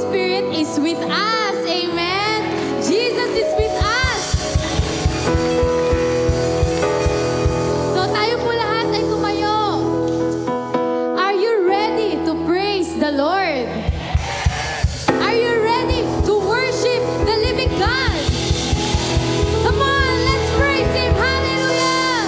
Spirit is with us. Amen. Jesus is with us. So tayo po lahat ay tumayo. Are you ready to praise the Lord? Are you ready to worship the living God? Come on, let's praise Him. Hallelujah!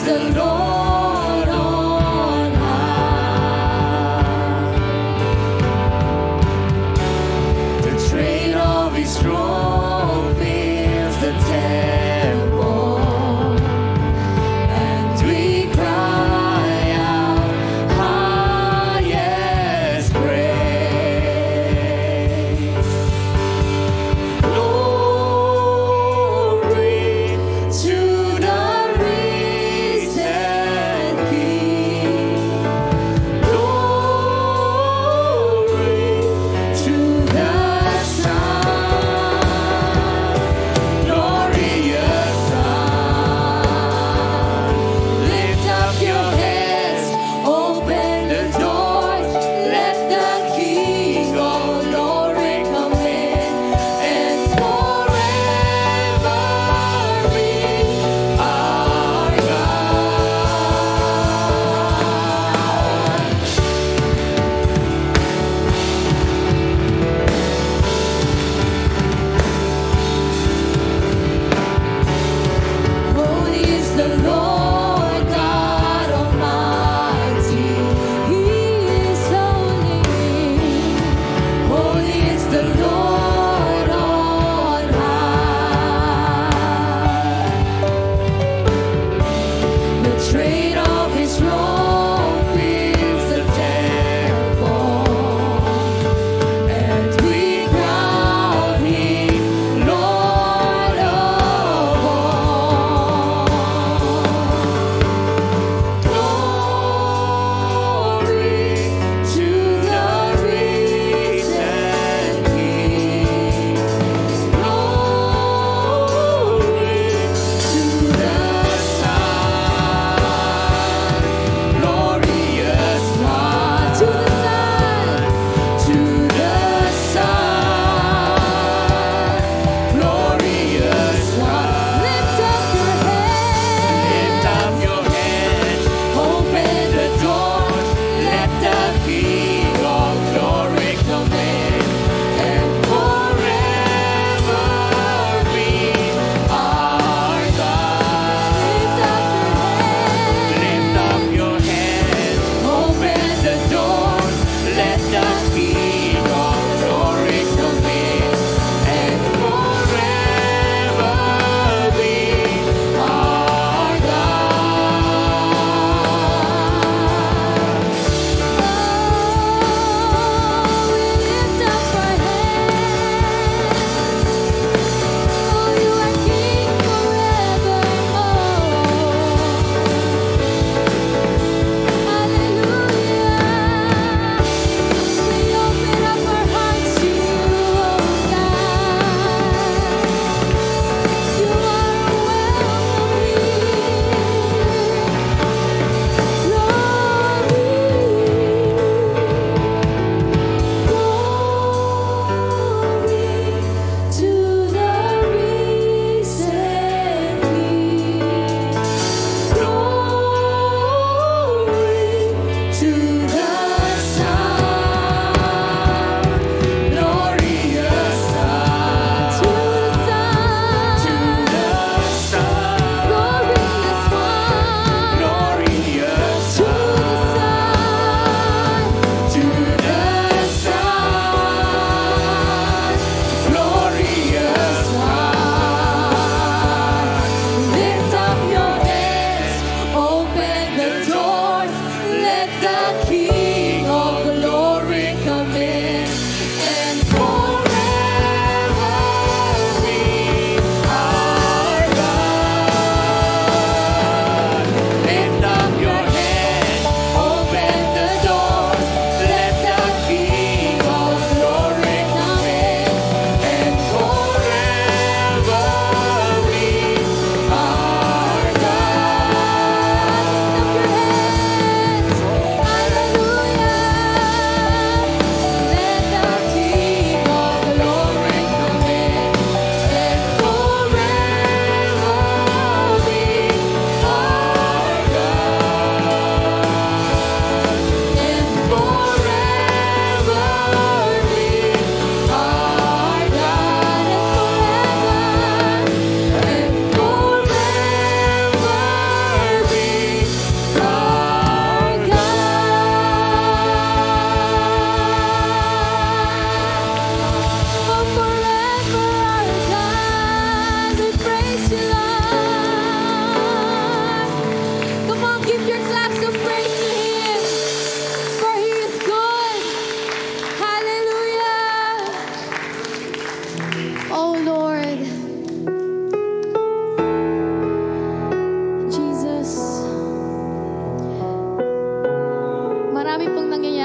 the Lord on high. The train of His throne fills the temple, and we cry out, highest praise. Glory to the risen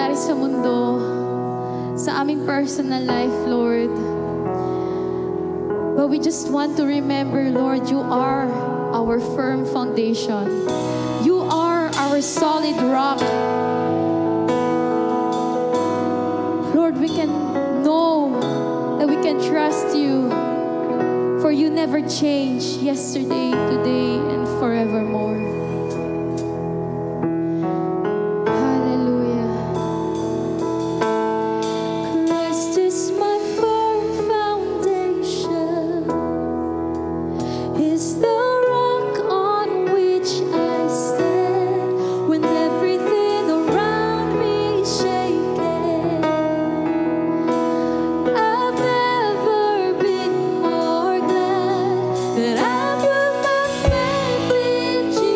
nangyayari sa mundo, sa aming personal life, Lord. But we just want to remember, Lord, you are our firm foundation. You are our solid rock. Lord, we can know that we can trust you, for you never change, yesterday, today, and forevermore. Hallelujah. Christ is my firm foundation, is the rock on which I stand when everything around me is shaking. I've never been more glad that I put my faith in Jesus.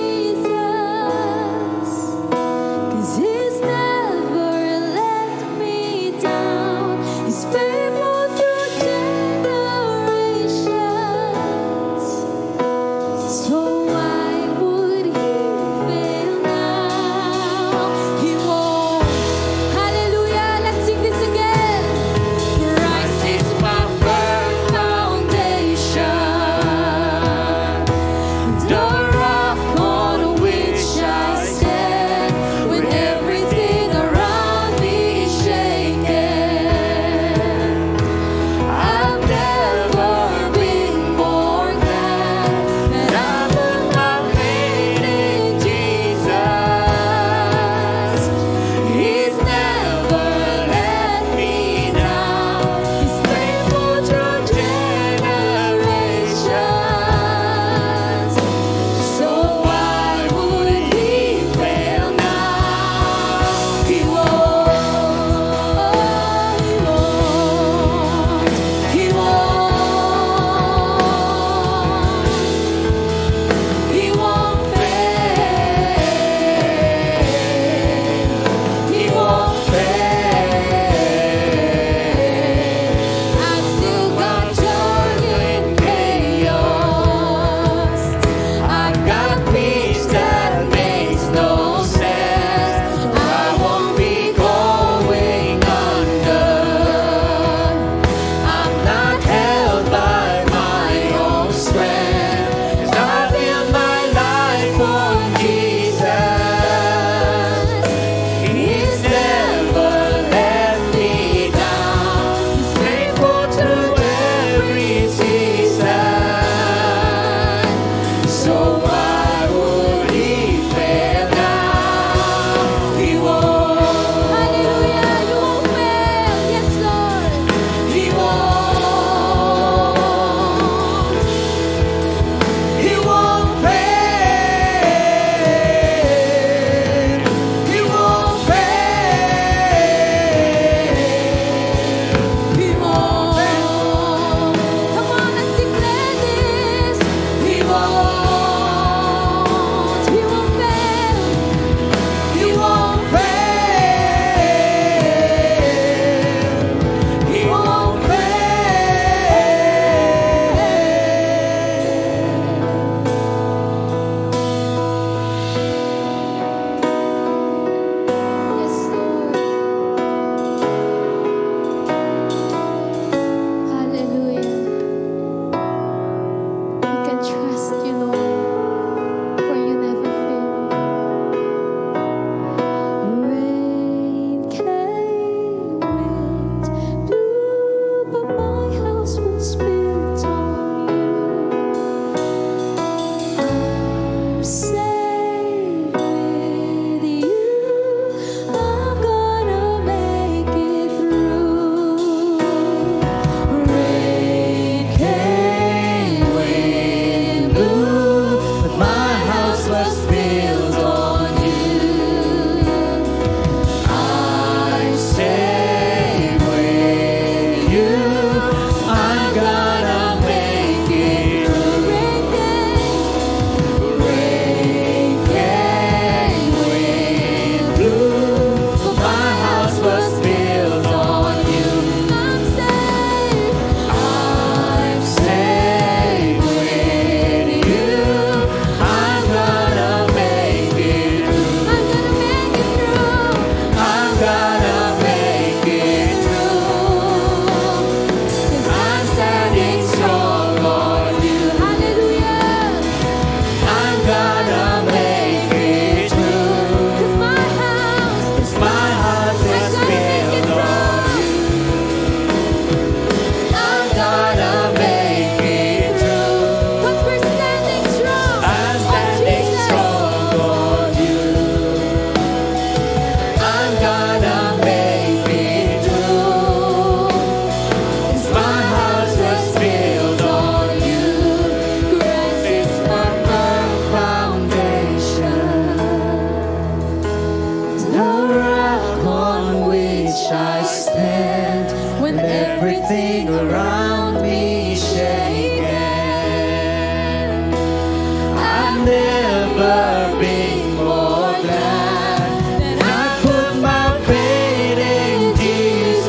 never been more glad that I put my faith in Jesus.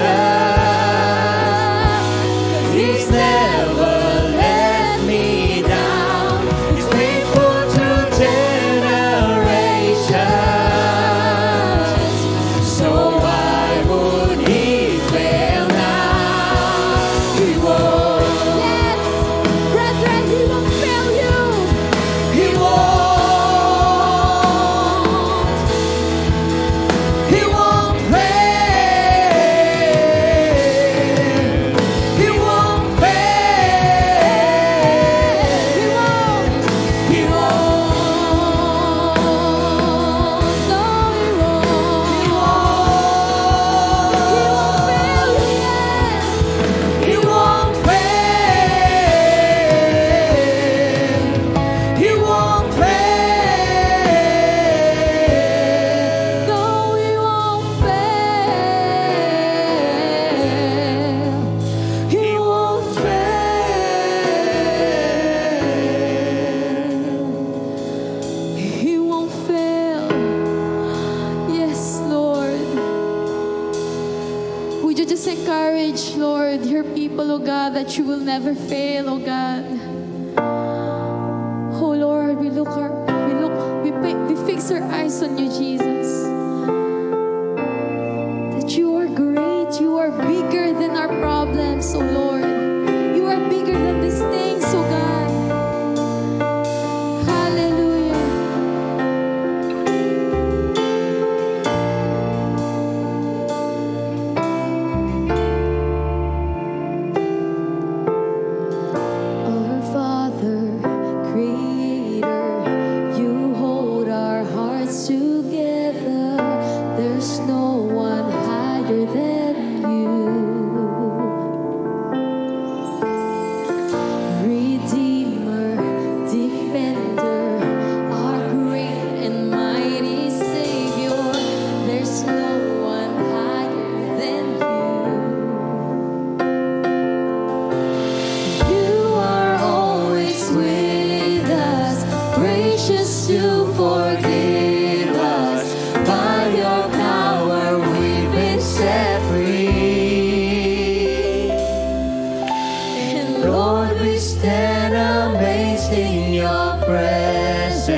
'Cause He's never let me down. He's faithful to generations. So why would He fail now? He won't. Yes, brethren, He won't fail you. He won't. He won't fail. He won't fail. He won't. He won't. No, He won't. He won't. He won't fail you yet. He won't fail. He won't fail. No, He won't fail. He won't fail. He won't fail. Yes, Lord. Would you just encourage, Lord, your people, oh God, that you will never fail, oh God. Oh Lord, we fix our eyes on you, Jesus. That you are great, you are bigger than our problems, oh Lord. You are bigger than these things, oh God. Hallelujah. Our Father, Creator, you hold our hearts together. There's no one higher than you. Redeemer, Defender, our great and mighty Savior. There's no one higher than you. You are always with us, gracious to forgive us. By your power we've been set free. And Lord, we stand amazed in your presence,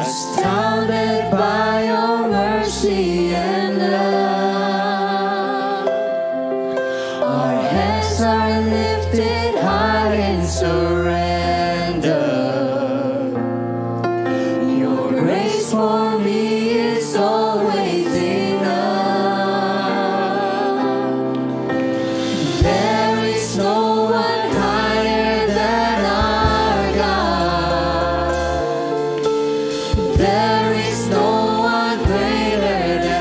astounded by your mercy and love. Our hands are lifted high in surrender. Your grace for me is always enough. There is no one higher than our God. There is no one greater than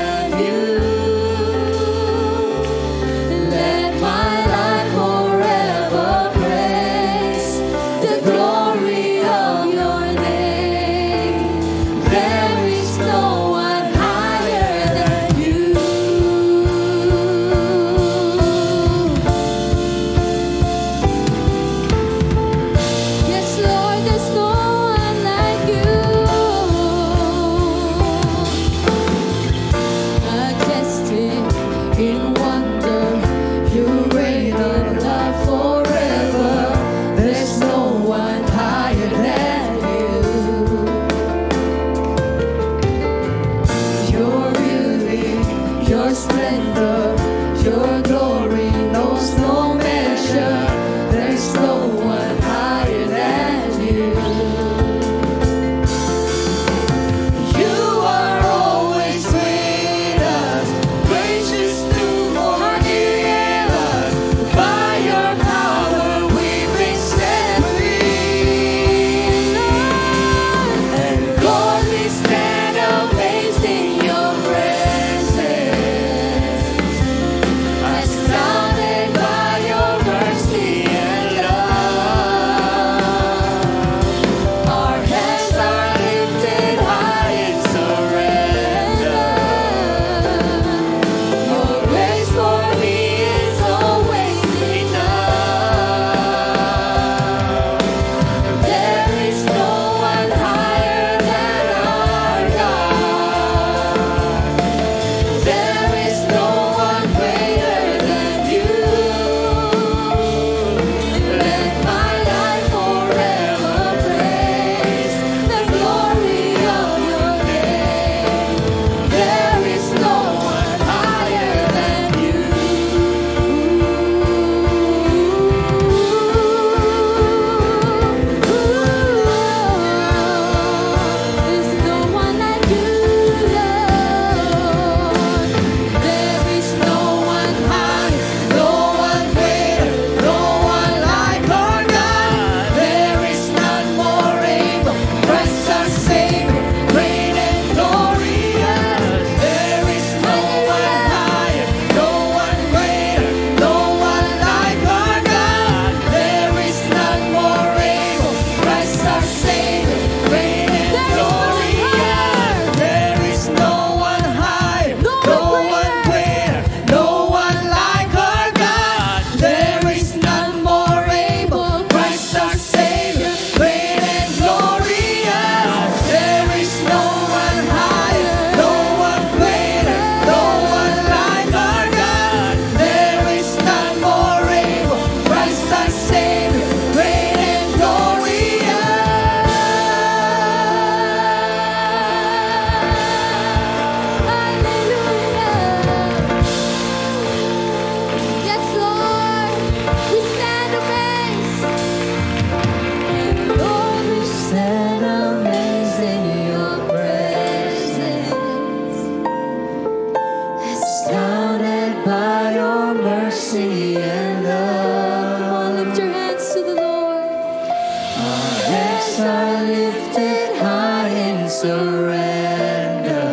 lifted high in surrender.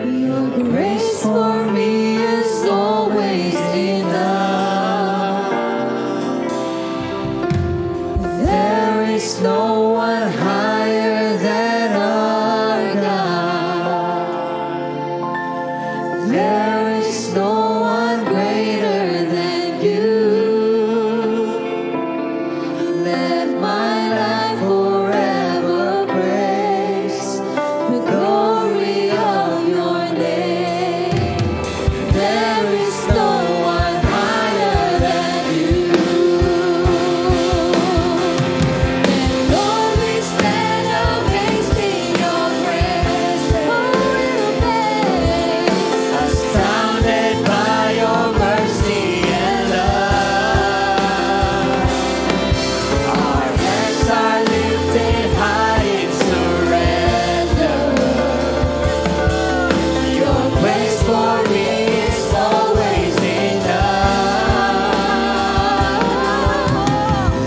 Your grace for me is always enough. There is no one higher than our God. There is no one greater than you. Let my life forever praise the glory of your name. There is no one higher than you. And Lord, we stand amazed in your grace. Astounded by your mercy and love. Our heads are lifted high in surrender. Your grace for me is always enough.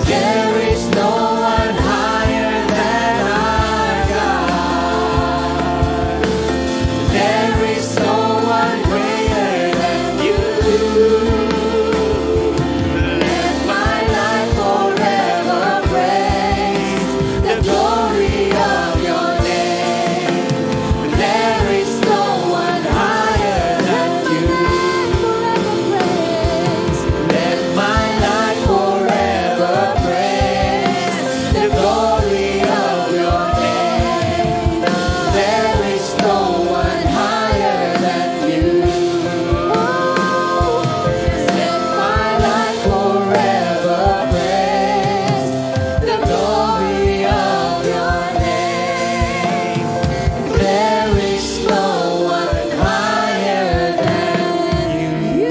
There is no one higher than our God. There is no one greater than you. Let my life forever praise the glory of your name. There is no one higher than you. Let my life forever praise the glory of your name. There is no one higher than you. Let my life forever praise the glory of your name. There is no one higher than you.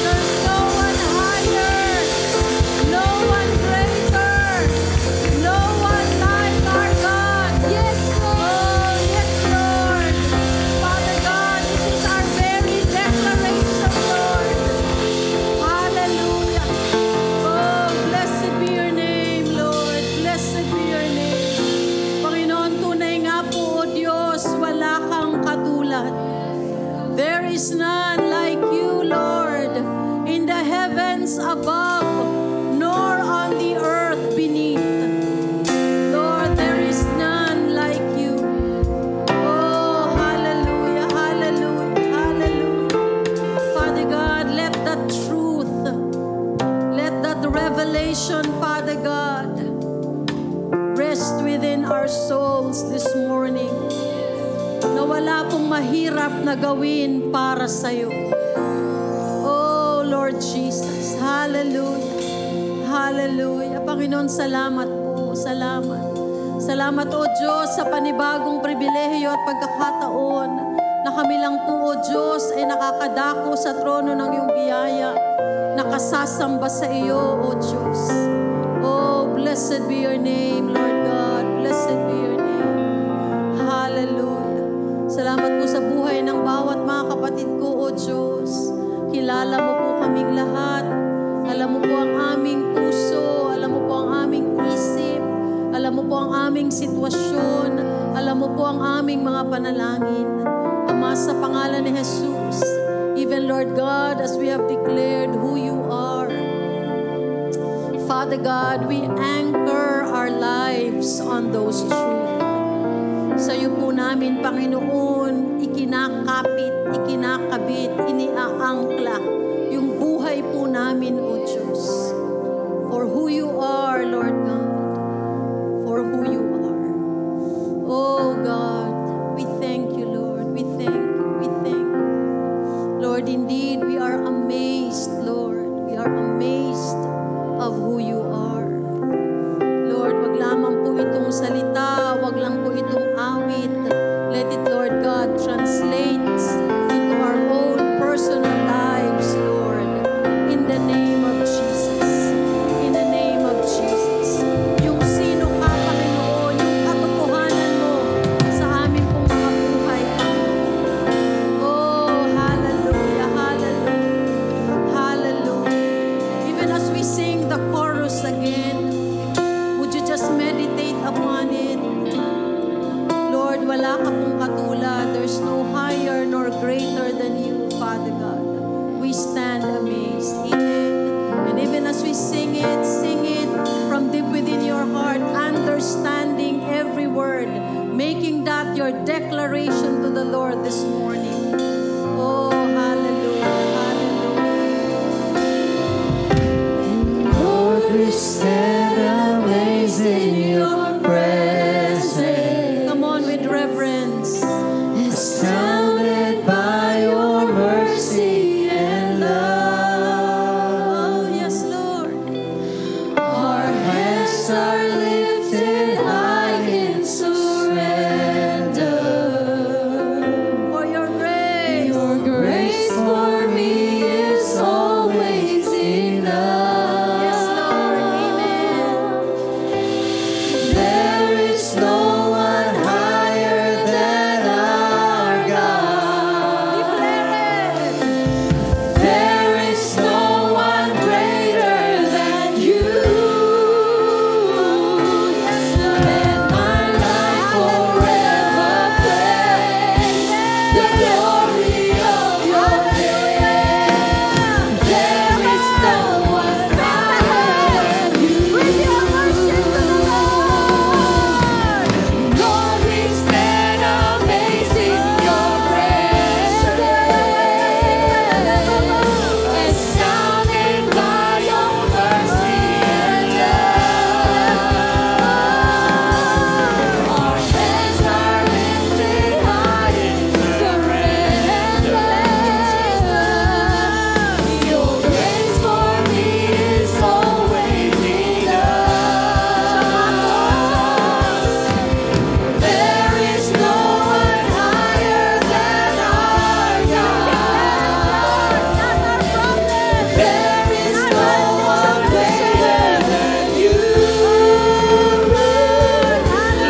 There's no one higher, no one greater, no one like our God. Yes, Lord. Yes, Lord. Father God, this is our very declaration, Lord. Hallelujah. Oh, blessed be your name, Lord. Blessed be your name. Panginoon, tunay nga po, O Diyos, wala kang katulad. There is none like you, Lord, in the heavens above, nor on the earth beneath. Lord, there is none like you. Oh, hallelujah, hallelujah, hallelujah. Father God, let that truth, let that revelation, Father God, rest within our souls this morning. Na wala pong mahirap na gawin para sa'yo. Oh, Lord Jesus. Hallelujah. Hallelujah. Panginoon, salamat po. Salamat. Salamat, O Diyos, sa panibagong pribilehiyo at pagkakataon na kami lang po, O Diyos, ay nakakadako sa trono ng iyong biyaya, nakasasamba sa iyo, O Diyos. Oh, blessed be your name, Lord God. Blessed be your name. Hallelujah. Salamat po sa buhay ng bawat mga kapatid ko, O Diyos. Kilala mo po kaming lahat. Alam mo po ang aming puso. Alam mo po ang aming isip. Alam mo po ang aming sitwasyon. Alam mo po ang aming mga panalangin. Ama, sa pangalan ni Jesus, even Lord God, as we have declared who you are, Father God, we anchor our lives on those truths. Sa iyo po namin, Panginoon, ikinakapit, ikinakabit, iniaangkla yung buhay po namin, O Diyos. For who you are, Lord God. For who you are. Oh God, we thank you, Lord. We thank you. We thank you. Lord, indeed, we are amazed, Lord. We are amazed of who you are. Lord, wag lamang po itong salita, wag lang po itong awit. Let it, Lord God, translate into our own personal lives, Lord. In the name of Jesus. In the name of Jesus. Yung sino ka, Panginoon, yung katotohanan mo sa amin pong mga buhay, Panginoon. Oh, hallelujah. word, making that your declaration to the Lord this morning. Oh, hallelujah, hallelujah. Lord, we stand amazed in your presence, Come on with reverence. astounded by your mercy and love. Oh, yes, Lord. Our hands are lifted high in surrender. For your grace. Your grace for me is always enough. Yes, Lord. Amen. There is no one higher than our God. Declare it. There is no one greater than you. Let my life forever praise the glory of your name. There is no one higher than you. With your worship to the Lord. Lord, we stand amazed in your presence, astounded by your mercy and love. Our hands are lifted high in surrender. Your grace for me is always enough. There is no one higher than our God. There is no one greater than you.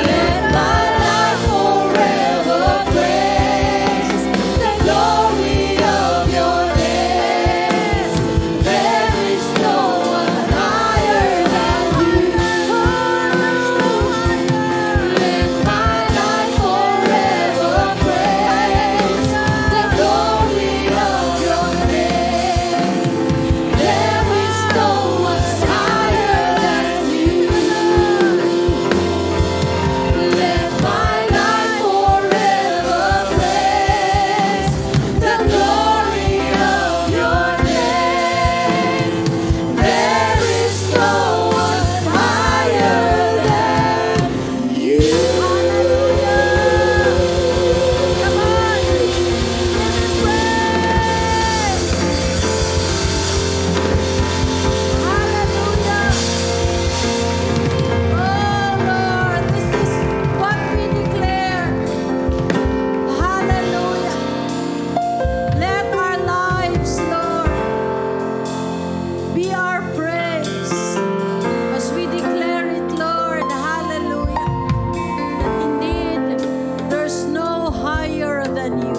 Let my life forever praise the glory of your name. There is no one higher than you. Let my life forever praise the glory of your name. There is no one higher than you. Let my life forever praise the glory of your name. There is no one higher than you. Come on. Hallelujah. Oh, Lord, this is what we declare. Hallelujah. Let our lives, Lord, be our praise as we declare it, Lord. Hallelujah. That indeed, there's no higher than you.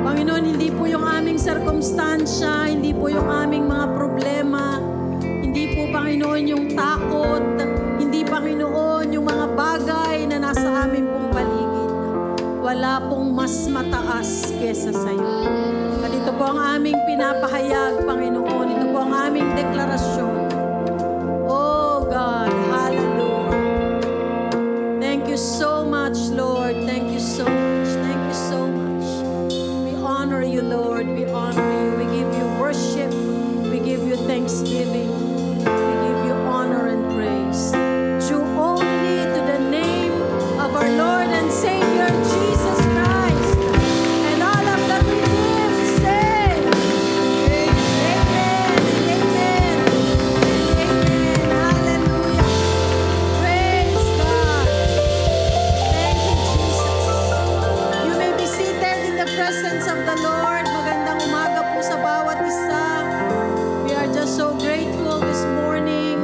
Panginoon, hindi po yung aming sirkumstansya, hindi po yung aming mga problema, hindi po, Panginoon, yung takot, hindi, Panginoon, yung mga bagay na nasa amin pong paligid. Wala pong mas mataas kesa sa iyo. Ganito po ang aming pinapahayag, Panginoon. Ito po ang aming deklarasyon. Oh God, hallelujah. Thank you so much, Lord. Thank you so much. Thank you so much. We honor you, Lord. We honor you. We give you worship. We give you thanksgiving. We give you honor and praise. Due only to the name of our Lord and Savior, Jesus Christ. And all of the redeemed say, Amen. Amen. Amen. Hallelujah. Praise God. Thank you, Jesus. You may be seated in the presence of the Lord. Magandang umaga po sa bawat isa. We are just so grateful this morning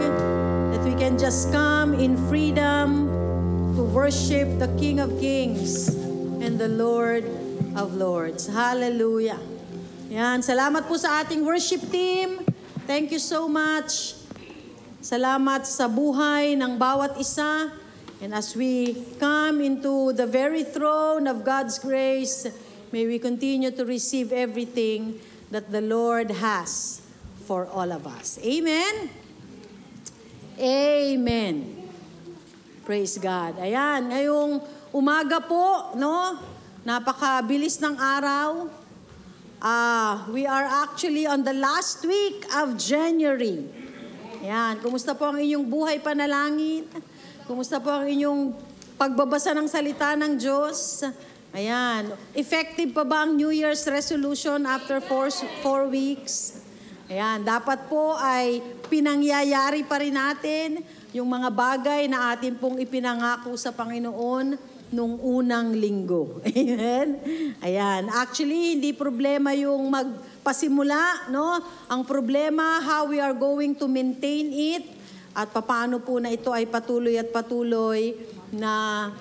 that we can just come in freedom to worship the King of Kings and the Lord of Lords. Hallelujah. Yan. Salamat po sa ating worship team. Thank you so much. Salamat sa buhay ng bawat isa. And as we come into the very throne of God's grace, may we continue to receive everything that the Lord has for all of us. Amen? Amen. Praise God. Ayan, ngayong umaga po, no? Napakabilis ng araw. We are actually on the last week of January. Ayan, kumusta po ang inyong buhay panalangin? Kumusta po ang inyong pagbabasa ng salita ng Diyos? Ayan, effective pa ba ang New Year's resolution after 4 weeks? Ayan, dapat po ay pinangyayari pa rin natin yung mga bagay na atin pong ipinangako sa Panginoon nung unang linggo. Amen? Ayan. Actually, hindi problema yung magpasimula, no? Ang problema, how we are going to maintain it at paano po na ito ay patuloy at patuloy na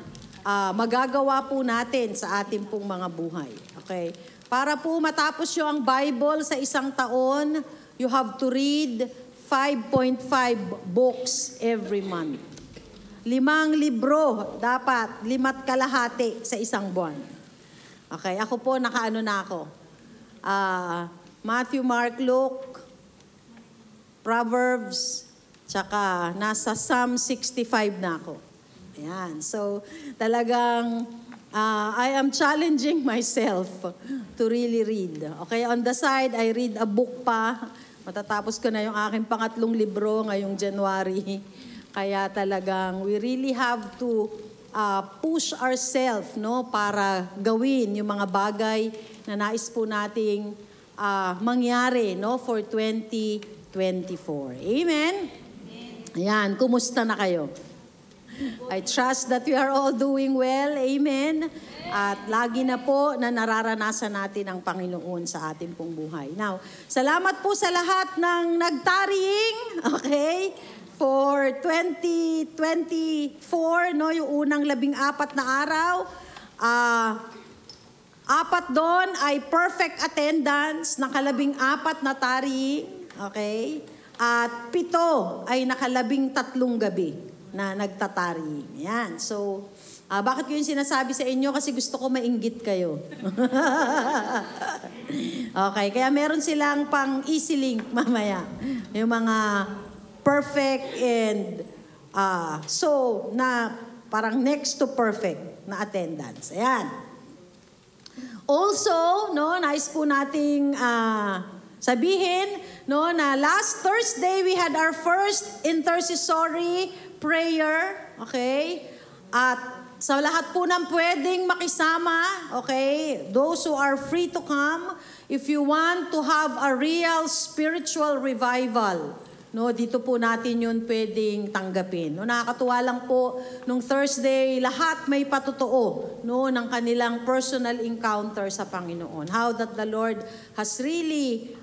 magagawa po natin sa ating pong mga buhay. Okay? Para po matapos nyo ang Bible sa isang taon, you have to read 5.5 books every month. 5 libro, dapat 5 kalahati sa isang buwan. Okay, ako po, nakaano na ako. Matthew, Mark, Luke, Proverbs, tsaka nasa Psalm 65 na ako. Ayan, so talagang I am challenging myself to really read. Okay, on the side, I read a book pa. Matatapos ko na yung aking pangatlong libro ngayong January. Kaya talagang we really have to push ourselves, no, para gawin yung mga bagay na nais po nating mangyari, no, for 2024. Amen? Ayan, kumusta na kayo? I trust that we are all doing well. Amen? At lagi na po na nararanasan natin ang Panginoon sa ating pong buhay. Now, salamat po sa lahat ng nagtariying, okay, for 2024, no, yung unang 14 na araw. 4 doon ay perfect attendance, naka-14 na tariying, okay, at 7 ay naka-13 gabi na nagtatari. Yan. So, bakit ko yung sinasabi sa inyo? Kasi gusto ko mainggit kayo. Okay. Kaya meron silang pang easy link mamaya. Yung mga perfect and so na parang next to perfect na attendance. Ayan. Also, no, nais po nating sabihin, no, na last Thursday we had our first intercessory prayer, okay? At sa lahat po ng pwedeng makisama, okay? Those who are free to come, if you want to have a real spiritual revival, no, dito po natin yun pwedeng tanggapin. No, nakakatuwa lang po, nung Thursday, lahat may patotoo, no, ng kanilang personal encounter sa Panginoon. How that the Lord has really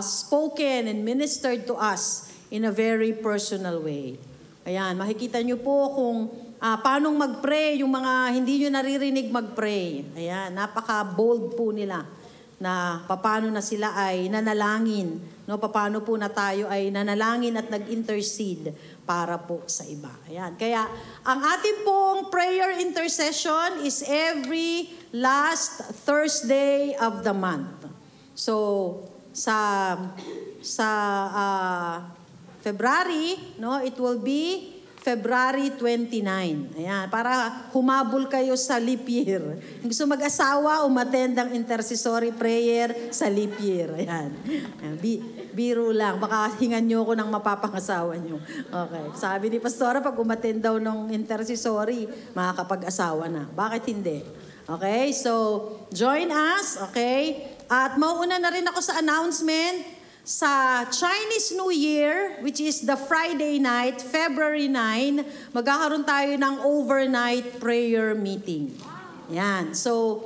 spoken and ministered to us in a very personal way. Ayan, makikita nyo po kung paano mag-pray, yung mga hindi nyo naririnig mag-pray. Ayan, napaka-bold po nila na paano na sila ay nanalangin, no, paano po na tayo ay nanalangin at nag-intercede para po sa iba. Ayan, kaya ang ating pong prayer intercession is every last Thursday of the month. So, sa February, no, it will be February 29. Ayan, para humabol kayo sa leap year. Kung gusto mag-asawa, umattend ang intercessory prayer sa leap year. Ayan. Biro lang. Baka hingan nyo ako ng mapapangasawa nyo. Okay. Sabi ni Pastora, pag umattend daw ng intercessory, makakapag-asawa na. Bakit hindi? Okay, so join us. Okay. At mauuna na rin ako sa announcement. Sa Chinese New Year, which is the Friday night, February 9, magkakaroon tayo ng overnight prayer meeting. Yan. So,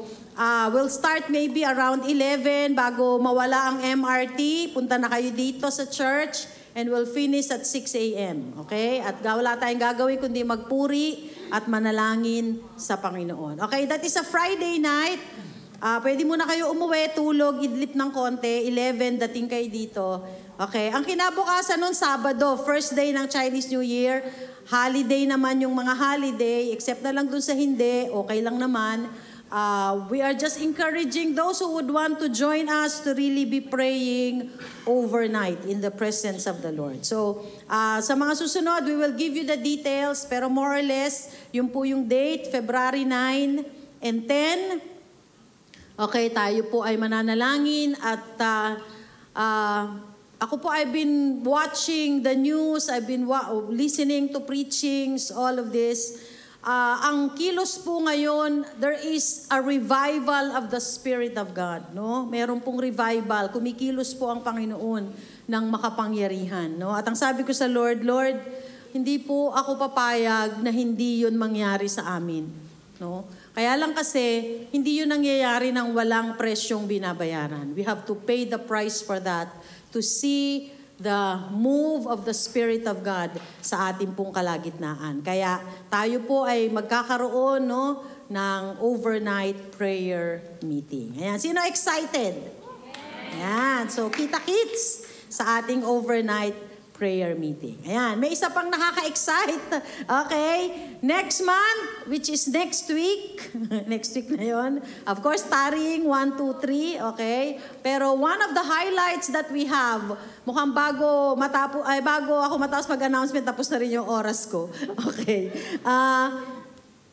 we'll start maybe around 11 bago mawala ang MRT. Punta na kayo dito sa church and we'll finish at 6 a.m. Okay? At wala tayong gagawin kundi magpuri at manalangin sa Panginoon. Okay? That is a Friday night. Pwede muna kayo umuwi, tulog, idlip ng konti, 11, dating kayo dito. Okay, ang kinabukasan nun, Sabado, first day ng Chinese New Year, holiday naman yung mga holiday, except na lang dun sa hindi, okay lang naman. we are just encouraging those who would want to join us to really be praying overnight in the presence of the Lord. So, sa mga susunod, we will give you the details, pero more or less, yun po yung date, February 9 and 10. Okay, tayo po ay mananalangin at ako po, I've been watching the news, I've been listening to preachings, all of this. Ang kilos po ngayon, there is a revival of the Spirit of God, no? Meron pong revival, kumikilos po ang Panginoon ng makapangyarihan, no? At ang sabi ko sa Lord, Lord, hindi po ako papayag na hindi yun mangyari sa amin, no? Kaya lang kasi, hindi yun nangyayari ng walang presyong binabayaran. We have to pay the price for that to see the move of the Spirit of God sa ating pong kalagitnaan. Kaya tayo po ay magkakaroon, no, ng overnight prayer meeting. Ayan, sino excited? Ayan, so kita-kits sa ating overnight prayer meeting. Ayan, may isa pang nakaka-excite. Okay, next month, which is next week. Next week na yun. Of course, tarrying 1, 2, 3. Okay, pero one of the highlights that we have, mukhang bago ako matapos mag-announcement, tapos na rin yung oras ko. Okay.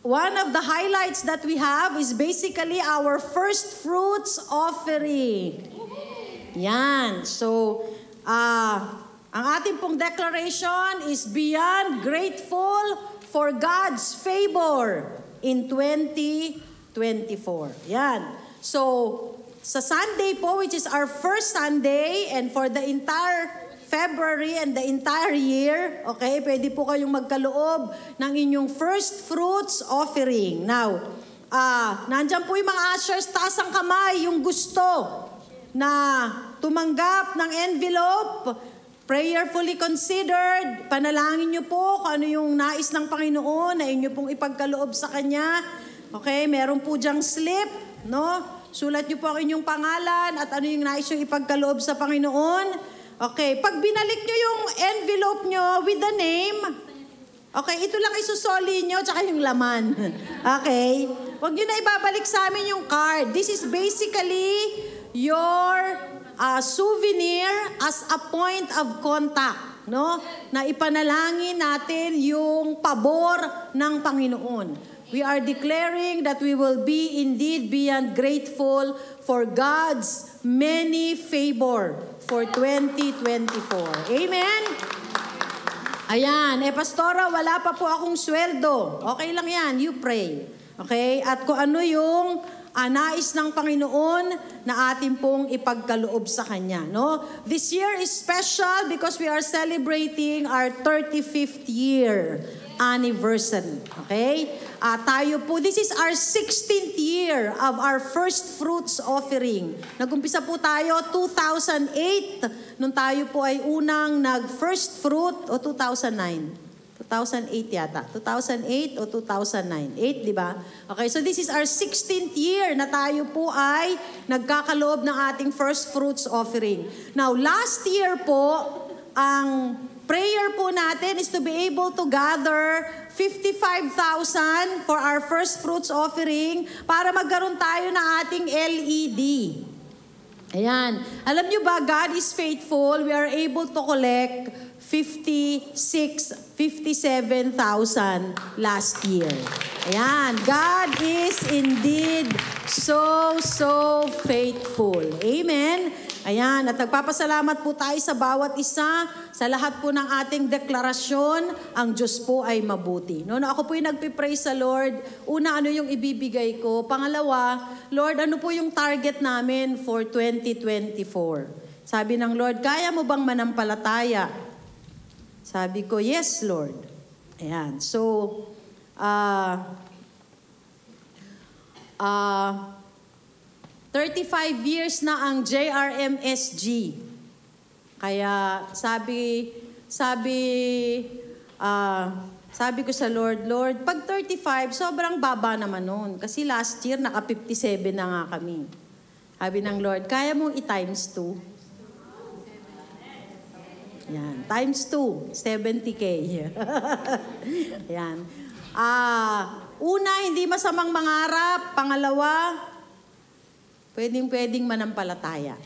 One of the highlights that we have is basically our first fruits offering. Yan. So, ang ating pong declaration is beyond grateful for God's favor in 2024. Yan. So, sa Sunday po, which is our first Sunday, and for the entire February and the entire year, okay, pwede po kayong magkaloob ng inyong first fruits offering. Now, nandyan po yung mga ushers, taas ang kamay, yung gusto na tumanggap ng envelope, prayerfully considered, panalangin nyo po kung ano yung nais ng Panginoon na inyo pong ipagkaloob sa Kanya. Okay, meron po dyang slip, no? Sulat nyo po ang inyong pangalan at ano yung nais yung ipagkaloob sa Panginoon. Okay, pag binalik nyo yung envelope nyo with the name, okay, ito lang isusoli nyo tsaka yung laman. Okay? Huwag nyo na ibabalik sa amin yung card. This is basically your souvenir as a point of contact, no? Na ipanalangin natin yung pabor ng Panginoon. We are declaring that we will be indeed beyond grateful for God's many favor for 2024. Amen? Ayan. Pastora, wala pa po akong sweldo. Okay lang yan. You pray. Okay? At kung ano yung nais ng Panginoon na atin pong ipagkaloob sa Kanya. No? This year is special because we are celebrating our 35th year anniversary. Okay? Tayo po, this is our 16th year of our first fruits offering. Nag-umpisa po tayo 2008, nung tayo po ay unang nag-first fruit, o 2009. 2008 yata. 2008 o 2009. 8, di ba? Okay, so this is our 16th year na tayo po ay nagkakaloob ng ating first fruits offering. Now, last year po, ang prayer po natin is to be able to gather 55,000 for our first fruits offering para magkaroon tayo ng ating LED. Ayan. Alam nyo ba, God is faithful. We are able to collect 57,000 last year. Ayan. God is indeed so faithful. Amen. Ayan. At nagpapasalamat po tayo sa bawat isa, sa lahat po ng ating deklarasyon, ang Diyos po ay mabuti. No, ako po yung nagpipray sa Lord. Una, ano yung ibibigay ko? Pangalawa, Lord, ano po yung target namin for 2024? Sabi ng Lord, kaya mo bang manampalataya? Sabi ko, yes, Lord. Ayan. So, 35 years na ang JRMSG. Kaya sabi ko sa Lord, Lord, pag 35, sobrang baba naman nun. Kasi last year, naka 57 na nga kami. Sabi ng Lord, kaya mong i-times 2? Yan. Times 2, 70K. Yan. Una, hindi masamang mangarap. Pangalawa, pwedeng manampalataya.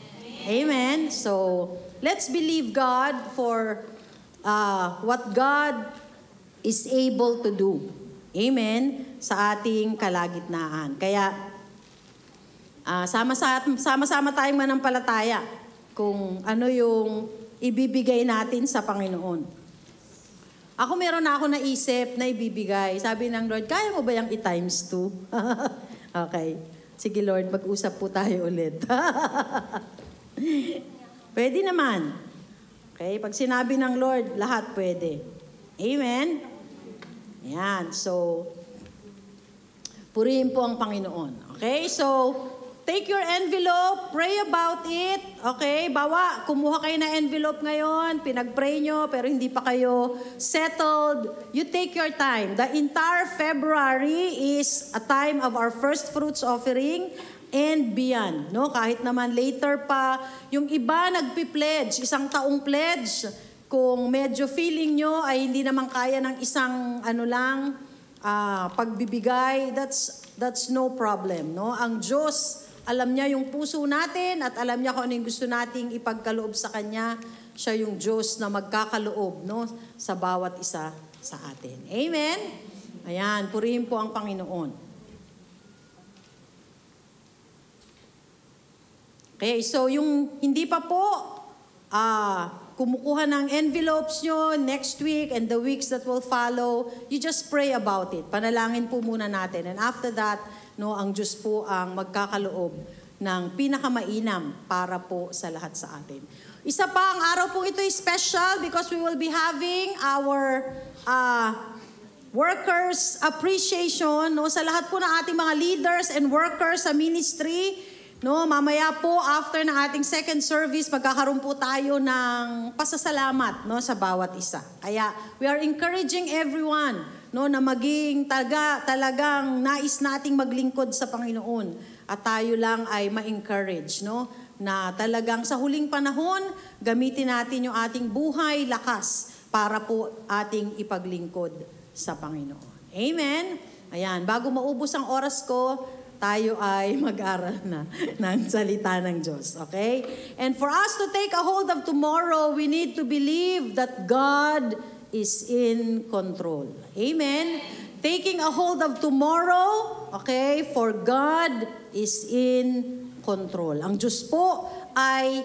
Amen? So, let's believe God for what God is able to do. Amen? Sa ating kalagitnaan. Kaya, sama-sama tayong manampalataya kung ano yung ibibigay natin sa Panginoon. Meron na ako naisip na ibibigay. Sabi ng Lord, kaya mo ba yung i-times 2? Okay. Sige Lord, mag-usap po tayo ulit. Pwede naman. Okay? Pag sinabi ng Lord, lahat pwede. Amen? Ayan. So, purihin po ang Panginoon. Okay? So, take your envelope, pray about it. Okay? Bawa, kumuha kayo na envelope ngayon, pinag-pray nyo, pero hindi pa kayo settled. You take your time. The entire February is a time of our first fruits offering and beyond. No? Kahit naman later pa, yung iba nagpi-pledge, isang taong pledge. Kung medyo feeling nyo ay hindi naman kaya ng isang pagbibigay, that's no problem. No? Ang Diyos, alam niya yung puso natin at alam niya kung ano yung gusto nating ipagkaloob sa Kanya. Siya yung Diyos na magkakaloob, no, sa bawat isa sa atin. Amen? Ayan, purihin po ang Panginoon. Okay, so yung hindi pa po kumukuha ng envelopes nyo next week and the weeks that will follow, you just pray about it. Panalangin po muna natin. And after that, no, ang Diyos po ang magkakaloob ng pinakamainam para po sa lahat sa atin. Isa pa, ang araw po ito is special because we will be having our workers appreciation, no, sa lahat po ng ating mga leaders and workers sa ministry. No, mamaya po after ng ating second service, magkakaroon po tayo ng pasasalamat, no, sa bawat isa. Kaya we are encouraging everyone, no, na maging talagang nais nating maglingkod sa Panginoon at tayo lang ay ma-encourage, no, na talagang sa huling panahon gamitin natin yung ating buhay lakas para po ating ipaglingkod sa Panginoon. Amen. Ayan, bago maubos ang oras ko, tayo ay mag-aral na ng salita ng Diyos. Okay? And for us to take a hold of tomorrow, we need to believe that God is in control. Amen? Taking a hold of tomorrow, okay, for God is in control. Ang Diyos po ay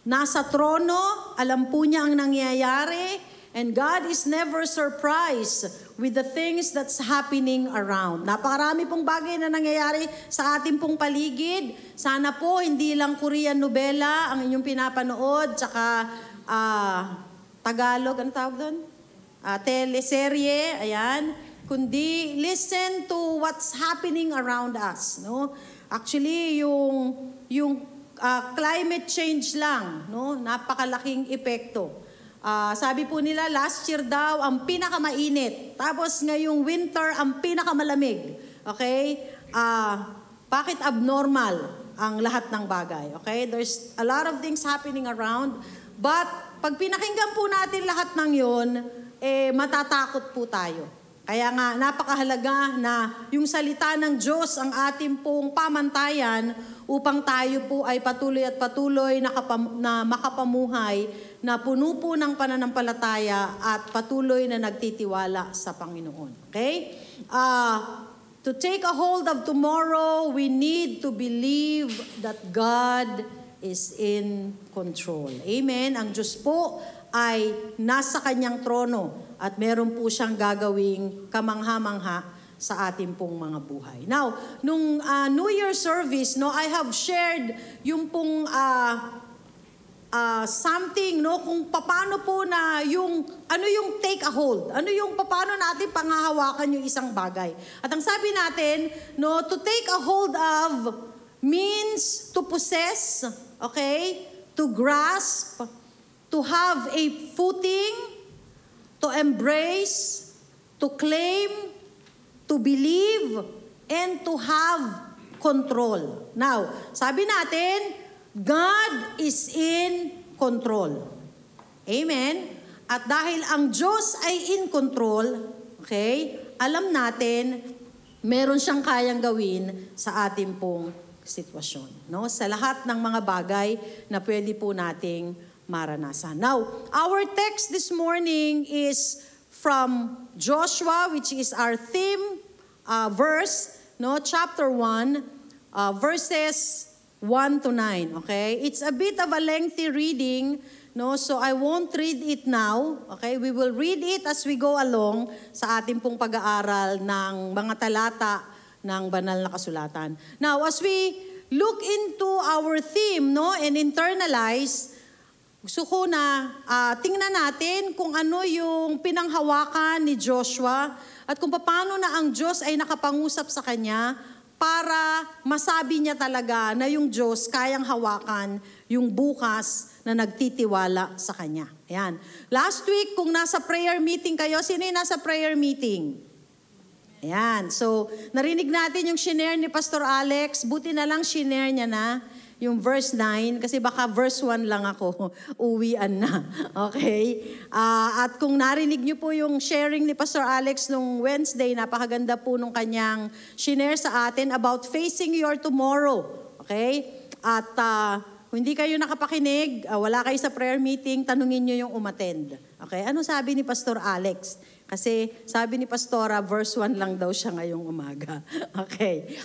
nasa trono, alam po niya ang nangyayari, and God is never surprised with the things that's happening around. Napakarami pong bagay na nangyayari sa ating pong paligid. Sana po hindi lang Korean novela ang inyong pinapanood, tsaka Tagalog, ano tawag doon? Teleserye, ayan. Kundi listen to what's happening around us. No? Actually, yung climate change lang, no? Napakalaking epekto. Sabi po nila, last year daw, ang pinakamainit. Tapos ngayong winter, ang pinakamalamig. Okay? Bakit abnormal ang lahat ng bagay? Okay? There's a lot of things happening around. But, pag pinakinggan po natin lahat ng yun, matatakot po tayo. Kaya nga, napakahalaga na yung salita ng Diyos ang ating pong pamantayan upang tayo po ay patuloy at patuloy na makapamuhay na puno po ng pananampalataya at patuloy na nagtitiwala sa Panginoon. Okay? To take a hold of tomorrow, we need to believe that God is in control. Amen? Ang Diyos po ay nasa kanyang trono at meron po siyang gagawing kamangha-mangha sa ating pong mga buhay. Now, nung New Year service, no, I have shared yung pong something, no, kung paano po na ano yung take a hold, ano yung paano natin panghahawakan yung isang bagay. At ang sabi natin, no, to take a hold of means to possess, okay, to grasp, to have a footing, to embrace, to claim, to believe, and to have control. Now, sabi natin, God is in control. Amen? At dahil ang Diyos ay in control, okay, alam natin, meron siyang kayang gawin sa ating pong sitwasyon. No? Sa lahat ng mga bagay na pwede po nating maranasan. Now, our text this morning is from Joshua, which is our theme verse, no? Chapter 1, verses 1 to 9. Okay? It's a bit of a lengthy reading, no? So I won't read it now. Okay? We will read it as we go along sa ating pong pag-aaral ng mga talata ng banal na kasulatan. Now, as we look into our theme, no, and internalize, gusto ko na tingnan natin kung ano yung pinanghawakan ni Joshua at kung paano na ang Diyos ay nakapangusap sa kanya para masabi niya talaga na yung Diyos kayang hawakan yung bukas na nagtitiwala sa kanya. Ayan. Last week, kung nasa prayer meeting kayo, sino yung nasa prayer meeting? Ayan. So, narinig natin yung shinare ni Pastor Alex. Buti na lang shinare niya na yung verse 9, kasi baka verse 1 lang ako, uwian na. Okay? At kung narinig niyo po yung sharing ni Pastor Alex nung Wednesday, napakaganda po nung kanyang shinare sa atin about facing your tomorrow. Okay? At kung hindi kayo nakapakinig, wala kayo sa prayer meeting, tanungin niyo yung umattend. Okay? Ano sabi ni Pastor Alex? Kasi sabi ni Pastora, verse 1 lang daw siya ngayong umaga. Okay?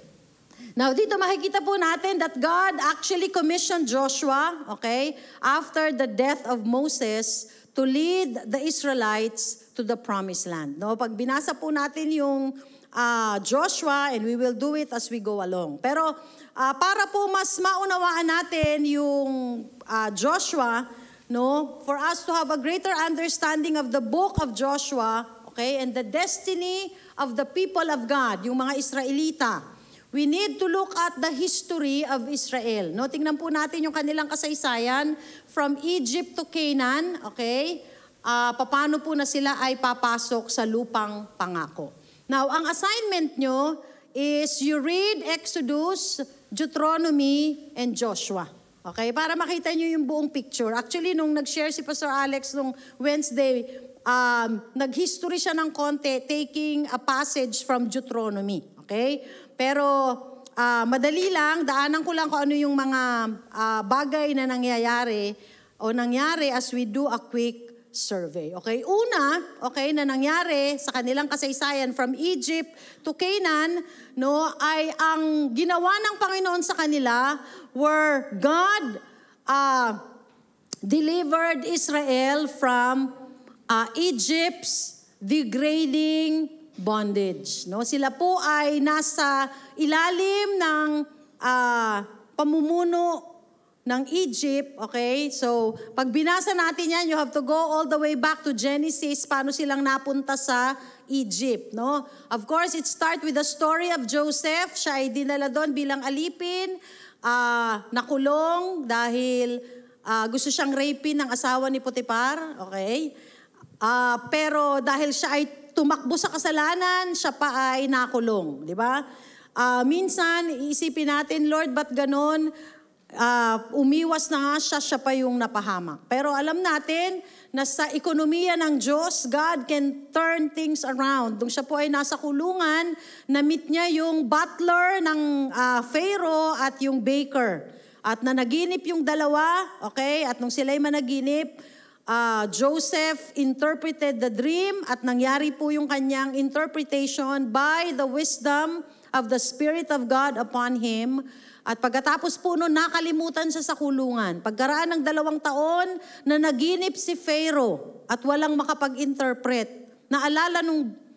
Now, dito makikita po natin that God actually commissioned Joshua, okay, after the death of Moses to lead the Israelites to the promised land. No, pag binasa po natin yung Joshua, and we will do it as we go along. Pero para po mas maunawaan natin yung Joshua, no, for us to have a greater understanding of the book of Joshua, okay, and the destiny of the people of God, yung mga Israelita, we need to look at the history of Israel. No, tingnan po natin yung kanilang kasaysayan from Egypt to Canaan, okay? Paano po na sila ay papasok sa lupang pangako. Now, ang assignment nyo is you read Exodus, Deuteronomy, and Joshua. Okay? Para makita nyo yung buong picture. Actually, nung nag-share si Pastor Alex nung Wednesday, nag-history siya ng konti, taking a passage from Deuteronomy. Okay? Pero madali lang, daanan ko lang kung ano yung mga bagay na nangyayari o nangyari as we do a quick survey. Okay? Una, okay, na nangyari sa kanilang kasaysayan from Egypt to Canaan, no, ay ang ginawa ng Panginoon sa kanila where God delivered Israel from Egypt's degrading bondage. No? Sila po ay nasa ilalim ng pamumuno ng Egypt. Okay? So, pag binasa natin yan, you have to go all the way back to Genesis, paano silang napunta sa Egypt. No? Of course, it starts with the story of Joseph. Siya ay dinala doon bilang alipin, nakulong dahil gusto siyang rapin ng asawa ni Potiphar. Okay? Pero dahil siya ay tumakbo sa kasalanan, siya pa ay nakulong. Di ba? Minsan, iisipin natin, Lord, ba't ganon? Umiwas na nga siya, siya pa yung napahamak. Pero alam natin na sa ekonomiya ng Diyos, God can turn things around. Nung siya po ay nasa kulungan, na-meet niya yung butler ng Pharaoh at yung baker. At nanaginip yung dalawa, okay? At nung sila'y managinip, Joseph interpreted the dream at nangyari po yung kanyang interpretation by the wisdom of the Spirit of God upon him. At pagkatapos po nun, nakalimutan siya sa kulungan. Pagkaraan ng 2 taon, na naginip si Pharaoh at walang makapag-interpret. Naalala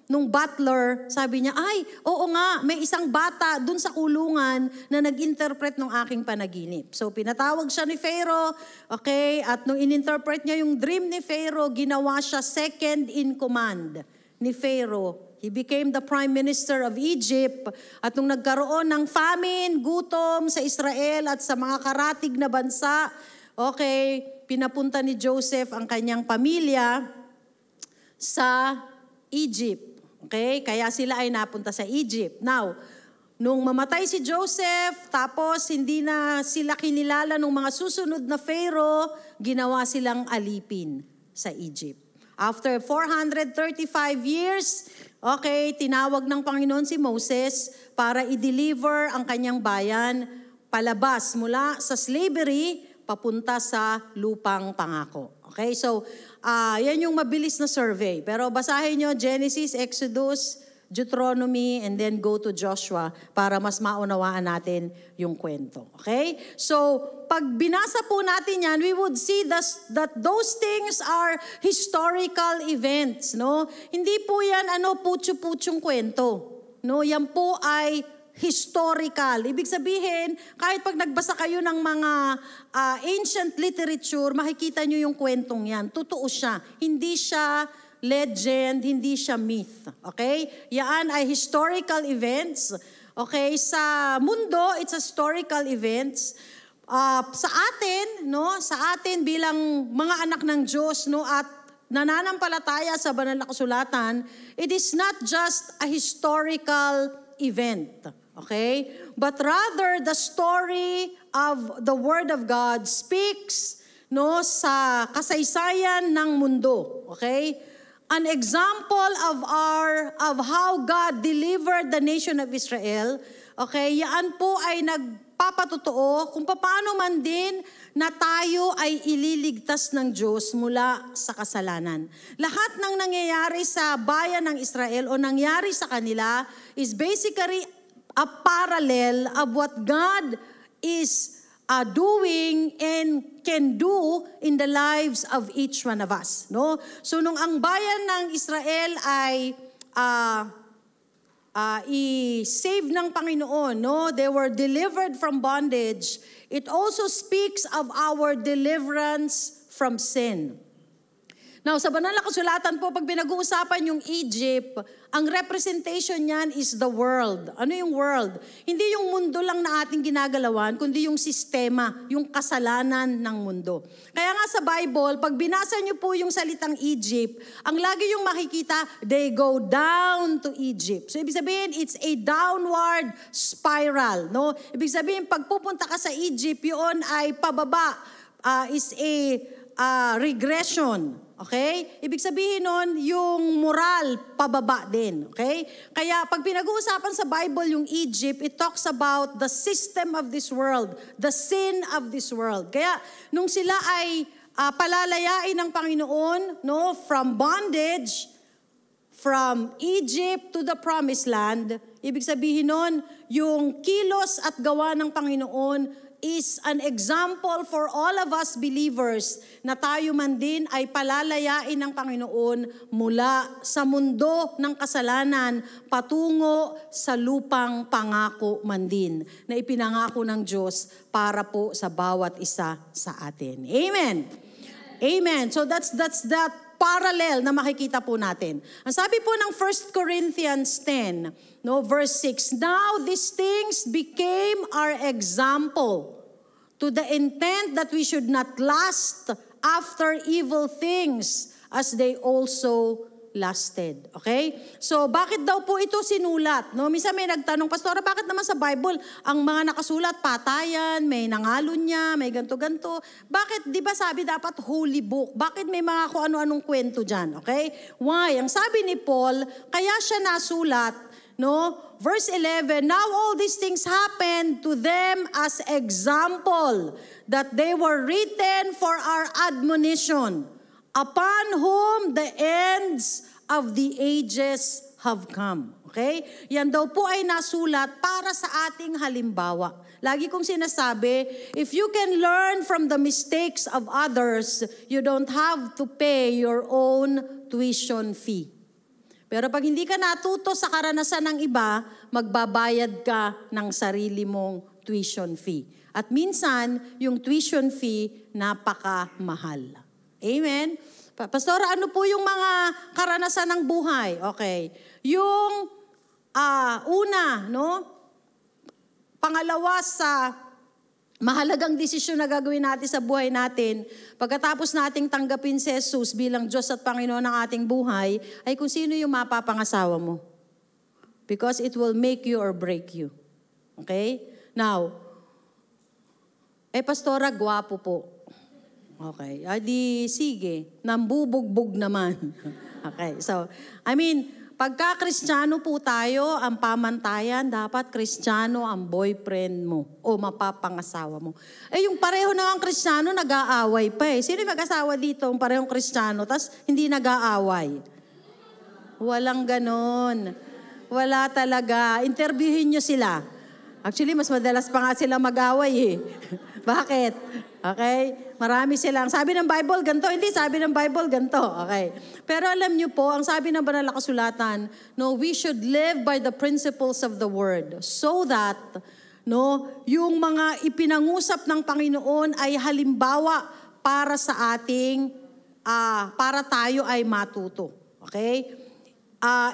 nung butler, sabi niya, ay, oo nga, may isang bata dun sa kulungan na nag-interpret ng aking panaginip. So, pinatawag siya ni Pharaoh, okay, at nung in-interpret niya yung dream ni Pharaoh, ginawa siya second in command ni Pharaoh. He became the prime minister of Egypt. At nung nagkaroon ng famine, gutom sa Israel at sa mga karatig na bansa, okay, pinapunta ni Joseph ang kanyang pamilya sa Egypt. Okay? Kaya sila ay napunta sa Egypt. Now, nung mamatay si Joseph, tapos hindi na sila kinilala ng mga susunod na Pharaoh, ginawa silang alipin sa Egypt. After 435 years, Okay, tinawag ng Panginoon si Moses para i-deliver ang kanyang bayan palabas mula sa slavery papunta sa lupang pangako. Okay, so yan yung mabilis na survey. Pero basahin nyo Genesis, Exodus, Deuteronomy, and then go to Joshua para mas maunawaan natin yung kwento. Okay? So, pag binasa po natin yan, we would see that those things are historical events. No? Hindi po yan putyo-putyong kwento. No? Yan po ay historical. Ibig sabihin, kahit pag nagbasa kayo ng mga ancient literature, makikita nyo yung kwentong yan. Totoo siya. Hindi siya legend, hindi siya myth. Okay? Yan ay historical events. Okay? Sa mundo, it's historical events. Sa atin bilang mga anak ng Diyos, no, at nananampalataya sa banal na kasulatan, it is not just a historical event. Okay? But rather, the story of the Word of God speaks, no, sa kasaysayan ng mundo. Okay? An example of how God delivered the nation of Israel, okay, yan po ay nagpapatotoo kung paano man din na tayo ay ililigtas ng Diyos mula sa kasalanan. Lahat ng nangyayari sa bayan ng Israel o nangyari sa kanila is basically a parallel of what God is doing and can do in the lives of each one of us. No? So nung ang bayan ng Israel ay i-save ng Panginoon, no? They were delivered from bondage. It also speaks of our deliverance from sin. Now, sa banal na kasulatan po, pag pinag-uusapan yung Egypt, ang representation niyan is the world. Ano yung world? Hindi yung mundo lang na ating ginagalawan, kundi yung sistema, yung kasalanan ng mundo. Kaya nga sa Bible, pag binasa niyo po yung salitang Egypt, ang lagi yung makikita, they go down to Egypt. So, ibig sabihin, it's a downward spiral. No? Ibig sabihin, pag pupunta ka sa Egypt, yun ay pababa, is a regression. Okay? Ibig sabihin nun, yung moral, pababa din. Okay? Kaya pag pinag-uusapan sa Bible yung Egypt, it talks about the system of this world, the sin of this world. Kaya nung sila ay palalayain ng Panginoon, no, from bondage, from Egypt to the promised land, ibig sabihin nun, yung kilos at gawa ng Panginoon is an example for all of us believers na tayo man din ay palalayain ng Panginoon mula sa mundo ng kasalanan patungo sa lupang pangako man din na ipinangako ng Diyos para po sa bawat isa sa atin. Amen. Amen. So that's that parallel na makikita po natin. Ang sabi po ng 1 Corinthians 10, no, verse 6, now these things became our example to the intent that we should not lust after evil things as they also lasted. Okay? So, bakit daw po ito sinulat? No? Minsan may nagtanong, Pastora, bakit naman sa Bible ang mga nakasulat, patayan, may nangalunya, may ganto-ganto? Bakit, di ba sabi dapat holy book? Bakit may mga kung ano-anong kwento dyan? Okay? Why? Ang sabi ni Paul, kaya siya nasulat, no? Verse 11, now all these things happened to them as example, that they were written for our admonition, upon whom the ends of the ages have come. Okay? Yan daw po ay nasulat para sa ating halimbawa. Lagi kong sinasabi, if you can learn from the mistakes of others, you don't have to pay your own tuition fee. Pero pag hindi ka natuto sa karanasan ng iba, magbabayad ka ng sarili mong tuition fee. At minsan, yung tuition fee, napakamahal. Amen? Pastora, ano po yung mga karanasan ng buhay? Okay. Yung una, no? Pangalawa sa mahalagang desisyon na gagawin natin sa buhay natin, pagkatapos nating tanggapin si Jesus bilang Diyos at Panginoon ng ating buhay, ay kung sino yung mapapangasawa mo. Because it will make you or break you. Okay? Now, Pastora, gwapo po. Okay. Adi, sige. Nambubugbog naman. Okay. So, Pagka Kristiyano po tayo, ang pamantayan, dapat Kristiyano ang boyfriend mo o mapapangasawa mo. Eh yung pareho na ang Kristiyano, nag-aaway pa eh. Sino yung mag-asawa dito, ang parehong Kristiyano, tas hindi nag-aaway? Walang ganon. Wala talaga. Interviewin nyo sila. Actually, mas madalas pa nga sila mag-away eh. Bakit? Okay? Marami silang. Sabi ng Bible, ganito. Hindi, sabi ng Bible, ganito. Okay. Pero alam nyo po, ang sabi ng banal na kasulatan, no, we should live by the principles of the Word so that, no, yung mga ipinangusap ng Panginoon ay halimbawa para sa ating, para tayo ay matuto. Okay?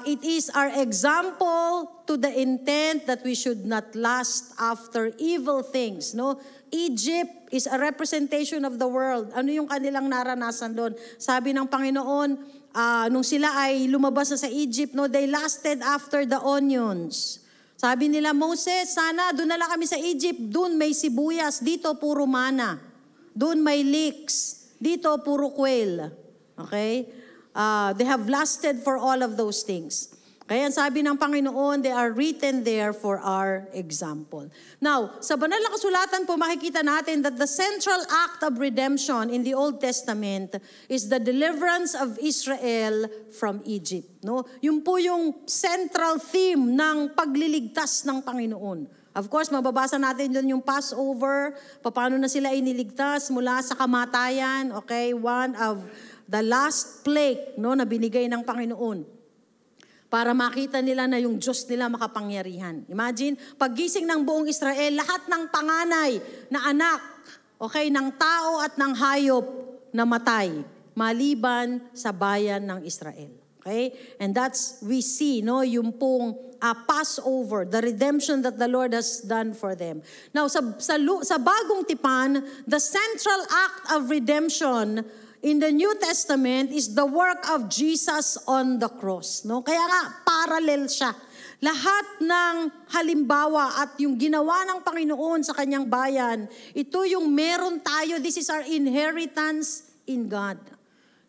It is our example to the intent that we should not lust after evil things. No, Egypt is a representation of the world. Ano yung kanilang naranasan doon? Sabi ng Panginoon, nung sila ay lumabas na sa Egypt, no, they lusted after the onions. Sabi nila, Moses, sana doon na lang kami sa Egypt. Doon may sibuyas, dito puro mana. Doon may leeks, dito puro quail. Okay? They have lusted for all of those things. Kaya sabi ng Panginoon, they are written there for our example. Now, sa banal na kasulatan po makikita natin that the central act of redemption in the Old Testament is the deliverance of Israel from Egypt. No? Yun po yung central theme ng pagliligtas ng Panginoon. Of course, mababasa natin doon yung Passover, paano na sila iniligtas mula sa kamatayan, okay? One of the last plague, no, na binigay ng Panginoon para makita nila na yung Diyos nila makapangyarihan. Imagine, paggising ng buong Israel, lahat ng panganay na anak, okay, ng tao at ng hayop na matay, maliban sa bayan ng Israel. Okay? And that's, we see, no, yung pong Passover, the redemption that the Lord has done for them. Now, sa bagong tipan, the central act of redemption in the New Testament is the work of Jesus on the cross. No? Kaya nga, parallel siya. Lahat ng halimbawa at yung ginawa ng Panginoon sa kanyang bayan, ito yung meron tayo, this is our inheritance in God.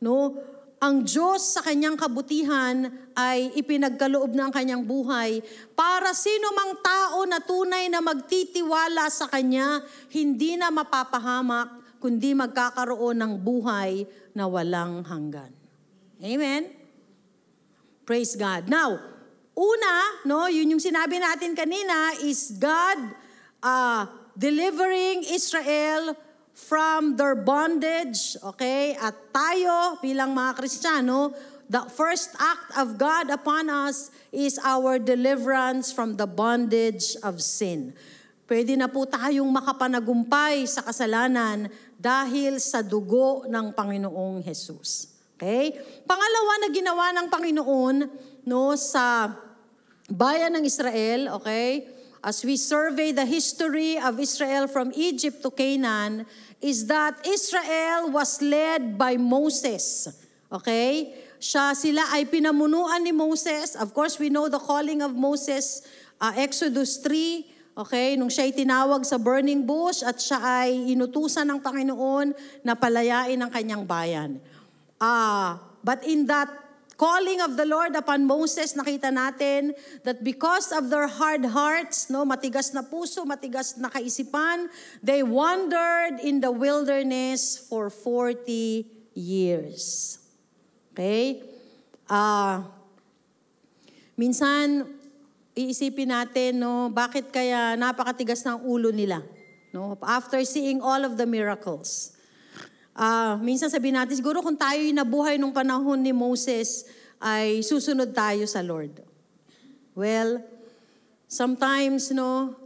No? Ang Diyos sa kanyang kabutihan ay ipinagkaloob ng kanyang buhay para sino mang tao na tunay na magtitiwala sa kanya, hindi na mapapahamak, kundi magkakaroon ng buhay na walang hanggan. Amen? Praise God. Now, una, no, yun yung sinabi natin kanina, is God delivering Israel from their bondage, okay? At tayo, bilang mga Kristiyano, the first act of God upon us is our deliverance from the bondage of sin. Pwede na po tayong makapanagumpay sa kasalanan dahil sa dugo ng Panginoong Jesus. Okay? Pangalawa na ginawa ng Panginoon, no, sa bayan ng Israel, okay? As we survey the history of Israel from Egypt to Canaan, is that Israel was led by Moses. Okay? Sila ay pinamunuan ni Moses. Of course, we know the calling of Moses, Exodus 3, okay, nung siya'y tinawag sa burning bush at siya ay inutusan ng Panginoon na palayain ang kanyang bayan. But in that calling of the Lord upon Moses, nakita natin that because of their hard hearts, no, matigas na puso, matigas na kaisipan, they wandered in the wilderness for 40 years. Okay? Minsan, iisipin natin, no, bakit kaya napakatigas ng ulo nila? No? After seeing all of the miracles. Minsan sabihin natin, siguro kung tayo yung nabuhay nung panahon ni Moses, ay susunod tayo sa Lord. Well, sometimes, no,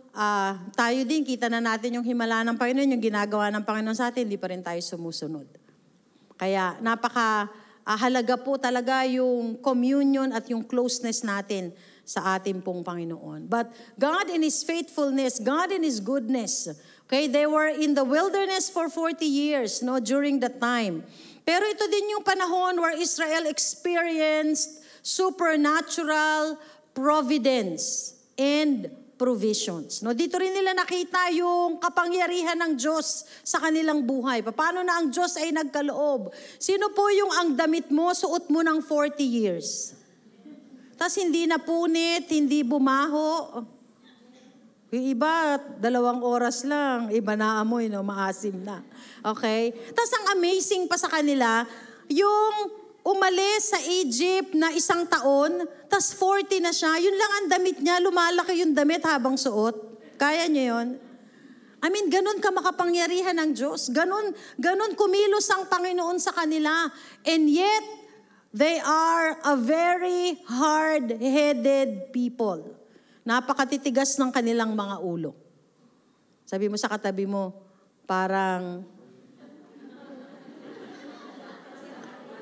tayo din, kita na natin yung himala ng Panginoon, yung ginagawa ng Panginoon sa atin, hindi pa rin tayo sumusunod. Kaya halaga po talaga yung communion at yung closeness natin sa ating pong Panginoon. But God in His faithfulness, God in His goodness, okay, they were in the wilderness for 40 years, no, during that time. Pero ito din yung panahon where Israel experienced supernatural providence and provisions. No, dito rin nila nakita yung kapangyarihan ng Diyos sa kanilang buhay. Paano na ang Diyos ay nagkaloob? Sino po yung ang damit mo, suot mo ng 40 years? tas hindi napunit, hindi bumaho. Yung iba, 2 oras lang, iba na amoy, no? Maasim na. Okay? Tas ang amazing pa sa kanila, yung umalis sa Egypt na 1 taon, tas 40 na siya, yun lang ang damit niya, lumalaki yung damit habang suot. Kaya niyo yun? I mean, ganun ka makapangyarihan ng Diyos. Ganun kumilos ang Panginoon sa kanila. And yet, they are a very hard-headed people. Napakatitigas ng kanilang mga ulo. Sabi mo sa katabi mo, parang...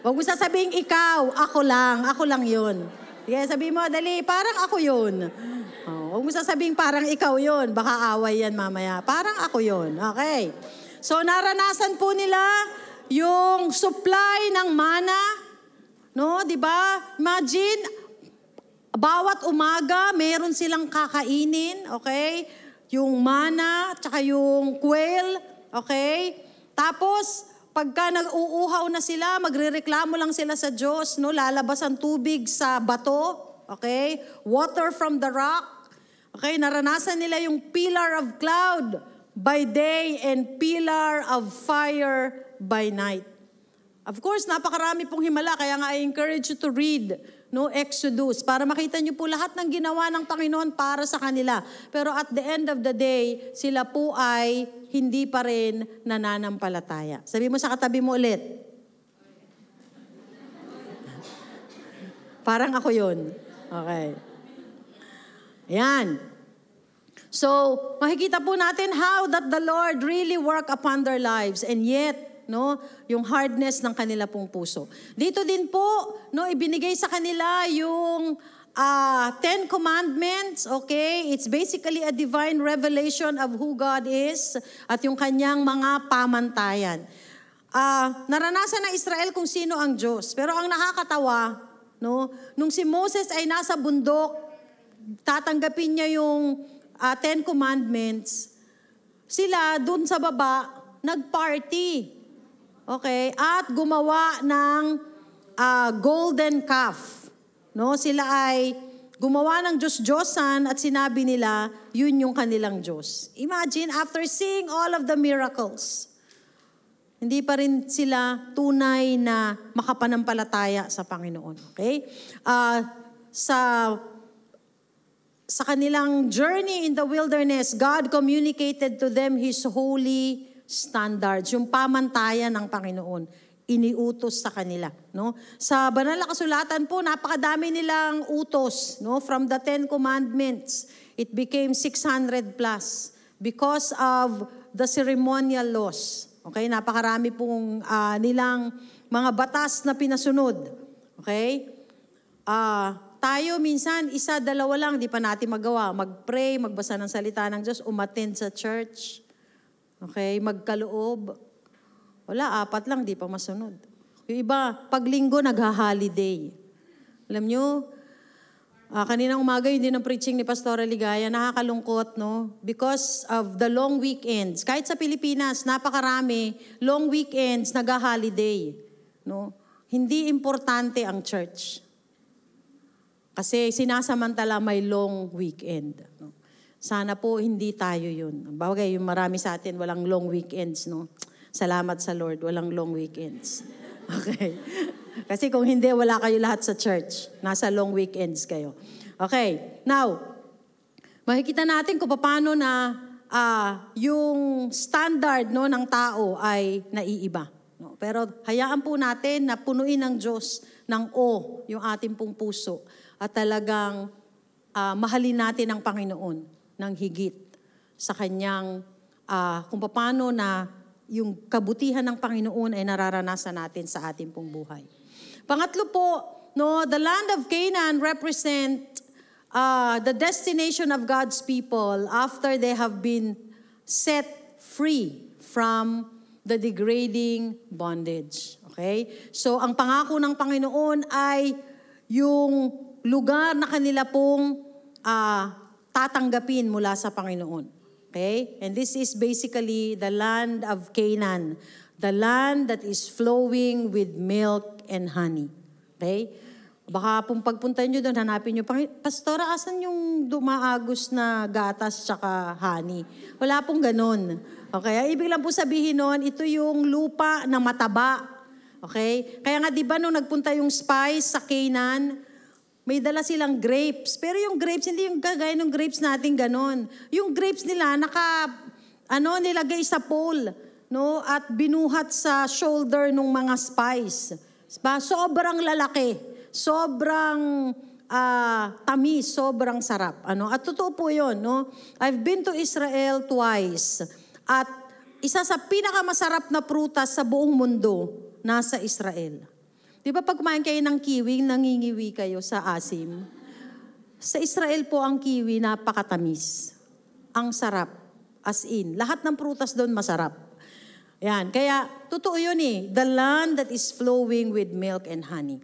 Huwag mo sasabing ikaw, ako lang yun. Sige, sabi mo, dali, parang ako yun. Oh, huwag mo sasabing parang ikaw yun. Baka away yan mamaya. Parang ako yun. Okay. So, naranasan po nila yung supply ng mana. No, di ba? Imagine, bawat umaga, meron silang kakainin. Okay? Yung mana, tsaka yung quail. Okay? Tapos, pagka nag-uuhaw na sila, magrereklamo lang sila sa Diyos, no? Lalabas ang tubig sa bato, okay? Water from the rock. Okay, naranasan nila yung pillar of cloud by day and pillar of fire by night. Of course, napakarami pong himala, kaya nga I encourage you to read, no, Exodus, para makita niyo po lahat ng ginawa ng Panginoon para sa kanila. Pero at the end of the day, sila po ay hindi pa rin nananampalataya. Sabi mo sa katabi mo ulit. Parang ako yun. Okay. Ayan. So, makikita po natin how that the Lord really work upon their lives, and yet, no, yung hardness ng kanila pong puso. Dito din po, no, ibinigay sa kanila yung 10 Commandments, okay? It's basically a divine revelation of who God is at yung kanyang mga pamantayan. Naranasan ng Israel kung sino ang Diyos. Pero ang nakakatawa, no, nung si Moses ay nasa bundok, tatanggapin niya yung 10 Commandments, sila dun sa baba, nag-party. Okay? At gumawa ng golden calf. No, sila ay gumawa ng Diyos-Diyosan at sinabi nila, yun yung kanilang Diyos. Imagine, after seeing all of the miracles, hindi pa rin sila tunay na makapanampalataya sa Panginoon. Okay? Sa kanilang journey in the wilderness, God communicated to them His holy standards, yung pamantayan ng Panginoon. Iniutos sa kanila, no? Sa banal na kasulatan po, napakadami nilang utos, no? From the 10 Commandments, it became 600 plus because of the ceremonial laws. Okay? Napakarami pong nilang mga batas na pinasunod. Okay? Tayo minsan, 1, 2 lang, di pa natin magawa. Mag-pray, magbasa ng salita ng Diyos, umattend sa church. Okay? Magkaloob. Wala, 4 lang, di pa masunod. Yung iba, pag linggo, nagha-holiday. Alam nyo, kaninang umaga, yun din ang preaching ni Pastora Ligaya, nakakalungkot, no? Because of the long weekends. Kahit sa Pilipinas, napakarami, long weekends, nagha-holiday. No? Hindi importante ang church. Kasi sinasamantala may long weekend. No? Sana po hindi tayo yun. Bagay, yung marami sa atin, walang long weekends, no? Salamat sa Lord, walang long weekends. Okay. Kasi kung hindi, wala kayo lahat sa church. Nasa long weekends kayo. Okay. Now, makikita natin kung paano na yung standard, no, ng tao ay naiiba. No? Pero hayaan po natin na punuin ng Diyos ng yung ating pong puso. At talagang mahalin natin ang Panginoon ng higit sa kanyang kung paano na yung kabutihan ng Panginoon ay nararanasan natin sa ating pong buhay. Pangatlo po, no, the land of Canaan represent the destination of God's people after they have been set free from the degrading bondage. Okay? So, ang pangako ng Panginoon ay yung lugar na kanila pong tatanggapin mula sa Panginoon. Okay? And this is basically the land of Canaan, the land that is flowing with milk and honey. Okay? Baka pong pagpunta nyo doon, hanapin nyo, Pastora, asan yung dumaagos na gatas tsaka honey? Wala pong ganun. Okay? Ibig lang po sabihin nun, ito yung lupa na mataba. Okay? Kaya nga, di ba, nung nagpunta yung spies sa Canaan, may dala silang grapes. Pero yung grapes, hindi yung gagaya ng grapes natin ganun. Yung grapes nila, nilagay sa pole, no? At binuhat sa shoulder ng mga spies. Sobrang lalaki. Sobrang tamis, sobrang sarap. At totoo po yun. No? I've been to Israel twice. At isa sa pinakamasarap na prutas sa buong mundo, nasa Israel. Di ba pag kumain kayo ng kiwi, nangingiwi kayo sa asim? Sa Israel po ang kiwi, napakatamis. Ang sarap. As in, lahat ng prutas doon masarap. Yan. Kaya, totoo yun eh. The land that is flowing with milk and honey.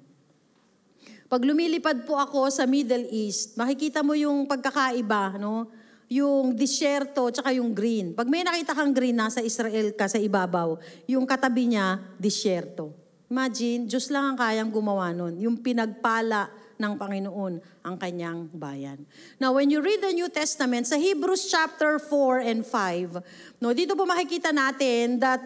Pag lumilipad po ako sa Middle East, makikita mo yung pagkakaiba, no? Yung disyerto tsaka yung green. Pag may nakita kang green, nasa Israel ka sa ibabaw, yung katabi niya, disyerto. Imagine, Diyos lang ang kayang gumawa nun. Yung pinagpala ng Panginoon ang kanyang bayan. Now, when you read the New Testament, sa Hebrews chapter 4 and 5, no, dito po makikita natin that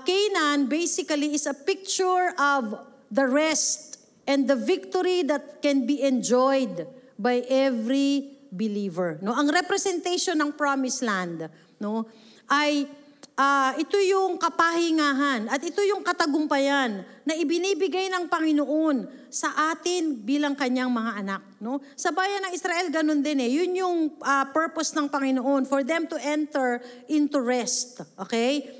Canaan basically is a picture of the rest and the victory that can be enjoyed by every believer. No, ang representation ng Promised Land, no, ay ito yung kapahingahan at ito yung katagumpayan na ibinibigay ng Panginoon sa atin bilang kanyang mga anak. No? Sa bayan ng Israel, ganun din eh. Yun yung purpose ng Panginoon, for them to enter into rest. Okay?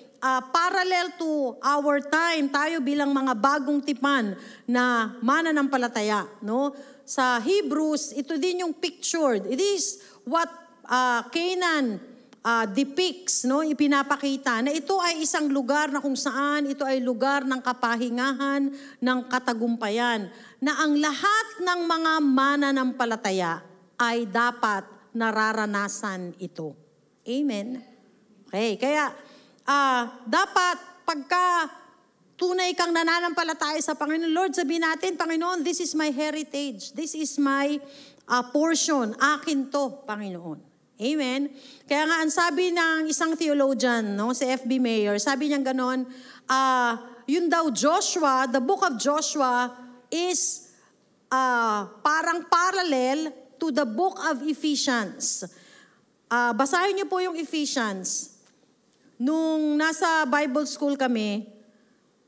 Parallel to our time, tayo bilang mga bagong tipan na mananampalataya. No? Sa Hebrews, ito din yung pictured. It is what Canaan depicts, no, ipinapakita na ito ay isang lugar na kung saan ito ay lugar ng kapahingahan, ng katagumpayan, na ang lahat ng mga mananampalataya ay dapat nararanasan ito. Amen? Okay, kaya dapat pagka tunay kang nananampalataya sa Panginoon, Lord, sabihin natin, Panginoon, this is my heritage, this is my portion, akin to, Panginoon. Amen? Kaya nga, ang sabi ng isang theologian, no, si F.B. Mayer, sabi niya ganon, yun daw Joshua, the book of Joshua is parang parallel to the book of Ephesians. Basahin niyo po yung Ephesians. Nung nasa Bible school kami,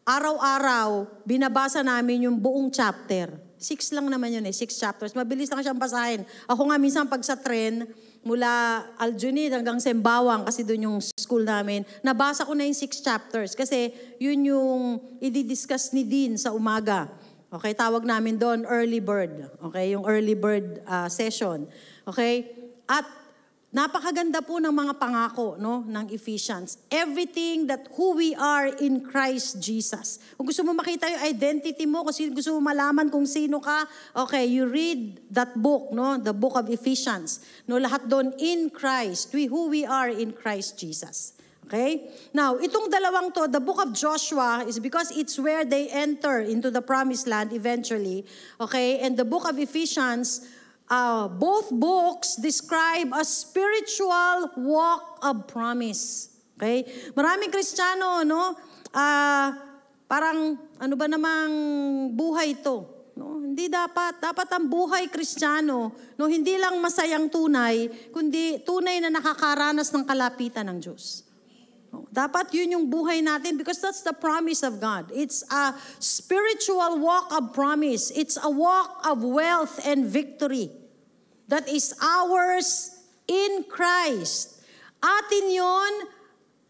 araw-araw, binabasa namin yung buong chapter. 6 lang naman yun eh, 6 chapters. Mabilis lang siyang basahin. Ako nga minsan pag sa tren, mula Aljunied hanggang Sembawang, kasi doon yung school namin, nabasa ko na yung 6 chapters. Kasi yun yung i-discuss ni Dean sa umaga. Okay, tawag namin doon early bird. Okay, yung early bird session. Okay, at napakaganda po ng mga pangako, no, ng Ephesians. Everything that who we are in Christ Jesus. Kung gusto mo makita yung identity mo, kasi gusto mo malaman kung sino ka, okay, you read that book, no, the book of Ephesians. No, lahat doon in Christ, who we are in Christ Jesus. Okay? Now, itong dalawang to, the book of Joshua is because it's where they enter into the promised land eventually. Okay? And the book of Ephesians, both books describe a spiritual walk of promise. Okay? Maraming Kristiyano, no? Parang, ano ba namang buhay ito? No? Hindi dapat. Dapat ang buhay Kristiyano, no? Hindi lang masayang tunay, kundi tunay na nakakaranas ng kalapitan ng Diyos. No? Dapat yun yung buhay natin because that's the promise of God. It's a spiritual walk of promise. It's a walk of wealth and victory that is ours in Christ. Atin yon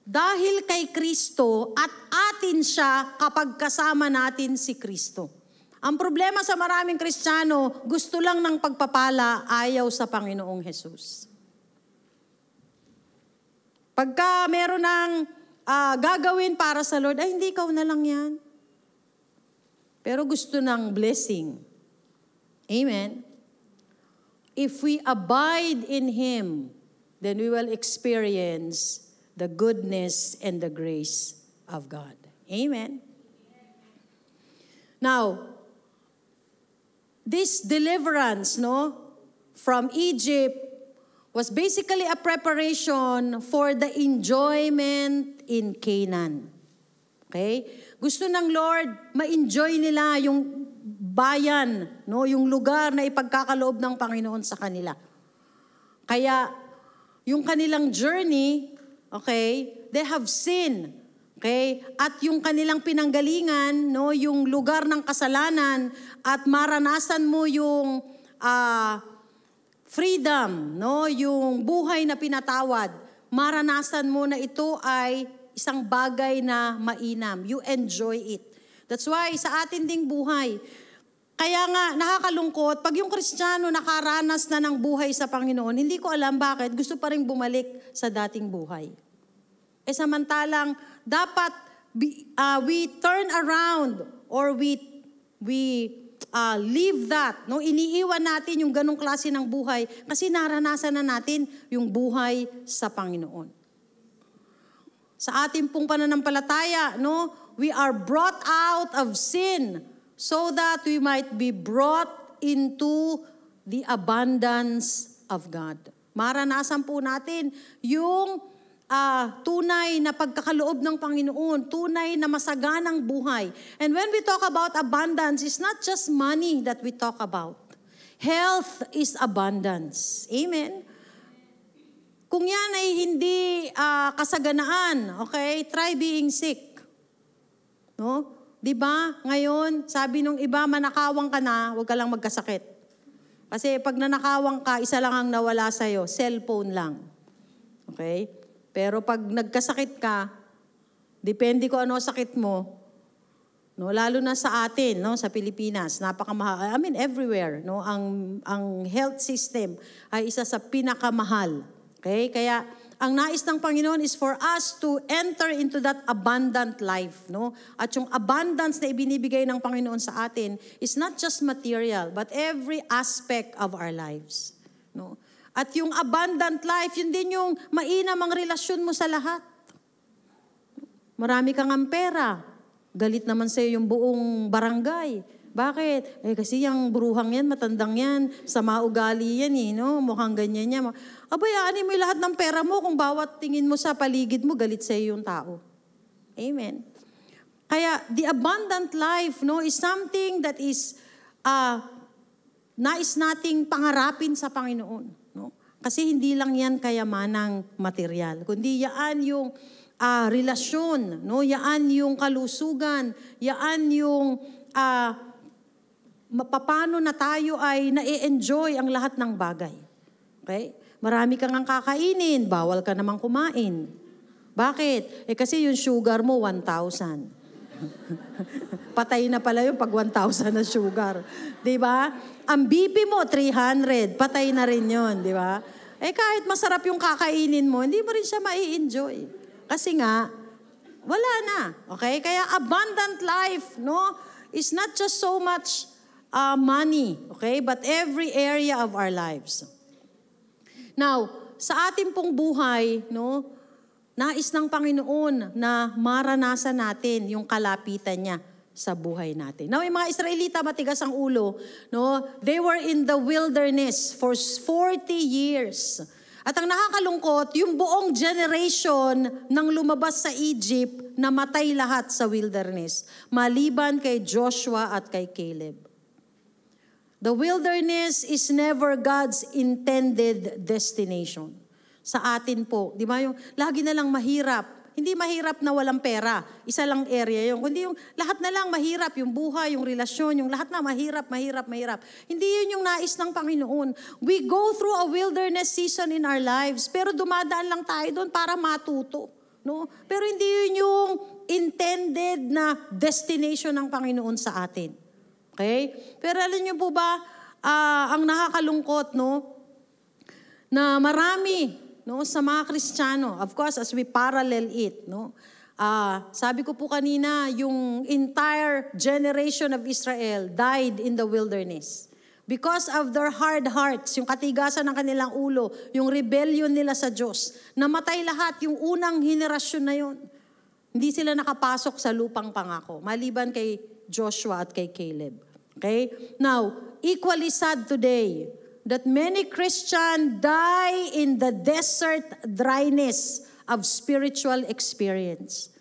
dahil kay Kristo at atin siya kapag kasama natin si Kristo. Ang problema sa maraming Kristiyano, gusto lang ng pagpapala, ayaw sa Panginoong Jesus. Pagka meron ng gagawin para sa Lord, ay hindi, ikaw na lang yan. Pero gusto ng blessing. Amen? If we abide in Him, then we will experience the goodness and the grace of God. Amen? Now, this deliverance, from Egypt was basically a preparation for the enjoyment in Canaan. Okay? Gusto ng Lord, ma-enjoy nila yung bayan, yung lugar na ipagkakaloob ng Panginoon sa kanila. Kaya, yung kanilang journey, okay, they have seen, okay, at yung kanilang pinanggalingan, yung lugar ng kasalanan, at maranasan mo yung freedom, yung buhay na pinatawad, maranasan mo na ito ay isang bagay na mainam. You enjoy it. That's why sa atin ding buhay, kaya nga nakakalungkot, pag yung Kristiyano nakaranas na ng buhay sa Panginoon, hindi ko alam bakit, gusto pa rin bumalik sa dating buhay. Samantalang dapat we turn around or we leave that. Iniiwan natin yung ganong klase ng buhay kasi naranasan na natin yung buhay sa Panginoon. Sa ating pong pananampalataya, we are brought out of sin so that we might be brought into the abundance of God. Maranasan po natin yung tunay na pagkakaloob ng Panginoon, tunay na masaganang buhay. And when we talk about abundance, it's not just money that we talk about. Health is abundance. Amen? Kung yan ay hindi kasaganaan, okay, try being sick. Diba? Ngayon, sabi nung iba, manakawang ka na, huwag ka lang magkasakit. Kasi pag nanakawang ka, isa lang ang nawala sa'yo, cellphone lang. Okay? Pero pag nagkasakit ka, depende ko ano sakit mo, lalo na sa atin, sa Pilipinas, napakamahal. I mean, everywhere, ang health system ay isa sa pinakamahal. Okay? Kaya, ang nais ng Panginoon is for us to enter into that abundant life. At yung abundance na ibinibigay ng Panginoon sa atin is not just material, but every aspect of our lives. At yung abundant life, yun din yung mainam ang relasyon mo sa lahat. Marami kang ang pera. Galit naman sa'yo yung buong barangay. Bakit? Kasi yung bruhang yan, matandang yan, sama ugali yan mukhang ganyan niya. Abayaan mo yung lahat ng pera mo kung bawat tingin mo sa paligid mo, galit sa'yo yung tao. Amen. Kaya the abundant life is something that is nais nating pangarapin sa Panginoon. Kasi hindi lang yan kayamanang material, kundi yaan yung relasyon, yaan yung kalusugan, yaan yung paano na tayo ay na-enjoy ang lahat ng bagay. Okay? Marami kang kakainin, bawal ka namang kumain. Bakit? Kasi yung sugar mo, 1,000. Patay na pala yung pag 1,000 na sugar. Diba? Ang BP mo, 300. Patay na rin yun. Diba? Kahit masarap yung kakainin mo, hindi mo rin siya mai-enjoy. Kasi nga, wala na. Okay? Kaya abundant life, is not just so much money, okay? But every area of our lives. Now, sa ating pong buhay, nais ng Panginoon na maranasan natin yung kalapitan niya sa buhay natin. Now, yung mga Israelita, matigas ang ulo, they were in the wilderness for 40 years. At ang nakakalungkot, yung buong generation nang lumabas sa Egypt, namatay lahat sa wilderness, maliban kay Joshua at kay Caleb. The wilderness is never God's intended destination. Sa atin po, di ba yung lagi na lang mahirap. Hindi mahirap na walang pera. Isa lang area yun. Kundi yung lahat na lang mahirap, yung buhay, yung relasyon, yung lahat na mahirap. Hindi yun yung nais ng Panginoon. We go through a wilderness season in our lives, pero dumadaan lang tayo doon para matuto. Pero hindi yun yung intended na destination ng Panginoon sa atin. Okay? Pero alam niyo po ba, ang nakakalungkot, na marami, sa mga Kristiyano, of course, as we parallel it, sabi ko po kanina, yung entire generation of Israel died in the wilderness. Because of their hard hearts, yung katigasan ng kanilang ulo, yung rebellion nila sa Diyos, namatay lahat, yung unang henerasyon na yun. Hindi sila nakapasok sa lupang pangako, maliban kay Joshua at kay Caleb. Okay? Now, equally sad today that many Christians die in the desert dryness of spiritual experience.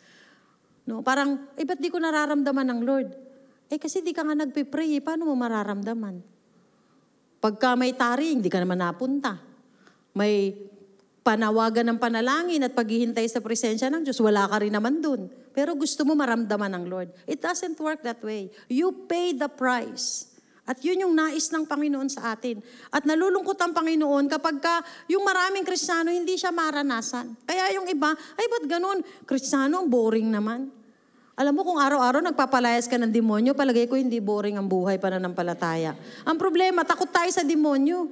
No, parang, ba't di ko nararamdaman ng Lord? Kasi di ka nga nagpipray, paano mo mararamdaman? Pagka may taring, di ka naman napunta. May panawagan ng panalangin at paghihintay sa presensya ng Diyos, wala ka rin naman dun. Pero gusto mo maramdaman ng Lord. It doesn't work that way. You pay the price. At yun yung nais ng Panginoon sa atin. At nalulungkot ang Panginoon kapag yung maraming Kristiyano hindi siya maranasan. Kaya yung iba, ba't ganun? Kristiyano, boring naman. Alam mo kung araw-araw nagpapalayas ka ng demonyo, palagay ko hindi boring ang buhay pananampalataya. Ang problema, takot tayo sa demonyo.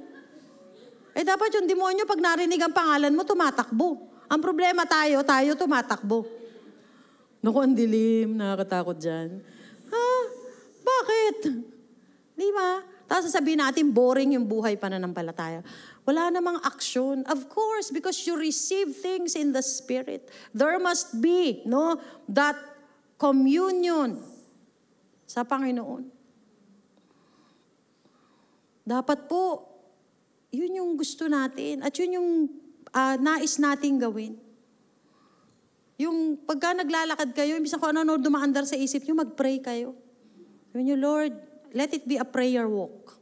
Dapat yung demonyo, pag narinig ang pangalan mo, tumatakbo. Ang problema tayo tumatakbo. Naku, ang dilim, nakakatakot dyan. Bakit? Di ba? Tapos sasabihin natin, boring yung buhay pananampalataya. Wala namang action. Of course, because you receive things in the Spirit. There must be, that communion sa Panginoon. Dapat po, yun yung gusto natin at yun yung nais nating gawin. Yung pagka naglalakad kayo, imbis na kung ano dumaandar sa isip nyo, mag-pray kayo. Sabi nyo, Lord, let it be a prayer walk.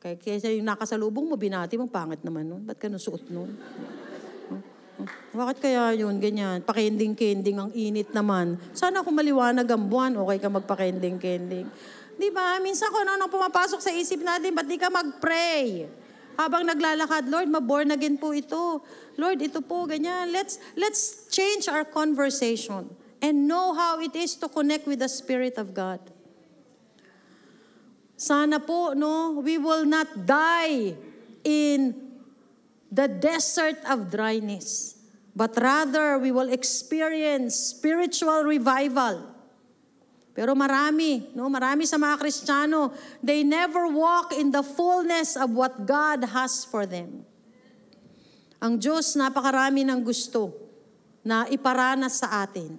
Kaya yung nakasalubong mo, binati mo, pangit naman nun. Ba't ka nasuot nun? Bakit kaya yun, ganyan? Pakending-kending, ang init naman. Sana kung maliwanag ang buwan, okay ka magpakending-kending. Di ba? Minsan kung ano pumapasok sa isip natin, ba't di ka mag-pray? Habang naglalakad, Lord, ma-born again po ito. Lord, ito po, ganyan. Let's change our conversation and know how it is to connect with the Spirit of God. Sana po, we will not die in the desert of dryness, but rather we will experience spiritual revival. Pero marami sa mga Kristiyano, they never walk in the fullness of what God has for them. Ang Diyos, napakarami ng gusto na iparanas sa atin.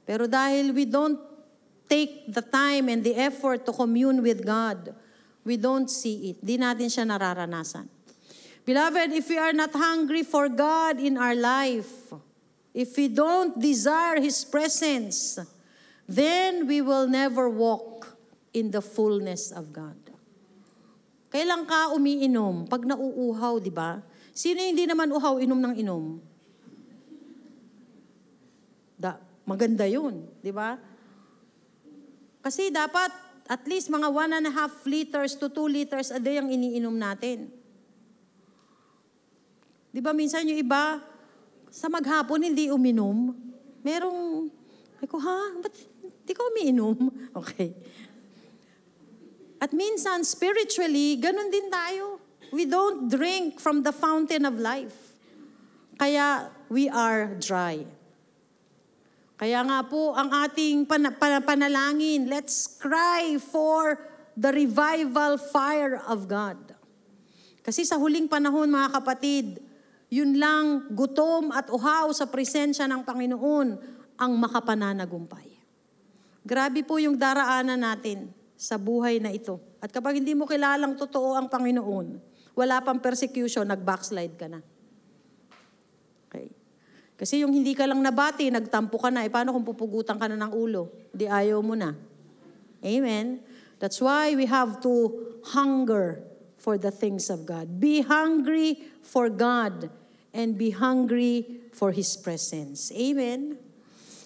Pero dahil we don't take the time and the effort to commune with God, we don't see it. Di natin siya nararanasan. Beloved, if we are not hungry for God in our life, if we don't desire His presence, then we will never walk in the fullness of God. Kailan ka umiinom? Pag nauuhaw, di ba? Sino hindi naman uhaw, inom ng inom? Maganda yun, di ba? Kasi dapat at least mga 1.5 liters to 2 liters a day ang iniinom natin. Di ba minsan yung iba, sa maghapon hindi uminom? Merong, ba't di ka umiinom? Okay. At minsan, spiritually, ganun din tayo. We don't drink from the fountain of life. Kaya, we are dry. Kaya nga po, ang ating panalangin, let's cry for the revival fire of God. Kasi sa huling panahon, mga kapatid, yun lang, gutom at uhaw sa presensya ng Panginoon ang makapananagumpay. Grabe po yung daraanan natin sa buhay na ito. At kapag hindi mo kilalang totoo ang Panginoon, wala pang persecution, nag-backslide ka na. Okay. Kasi yung hindi ka lang nabati, nagtampo ka na, paano kung pupugutan ka na ng ulo? Di ayaw mo na. Amen? That's why we have to hunger for the things of God. Be hungry for God and be hungry for His presence. Amen?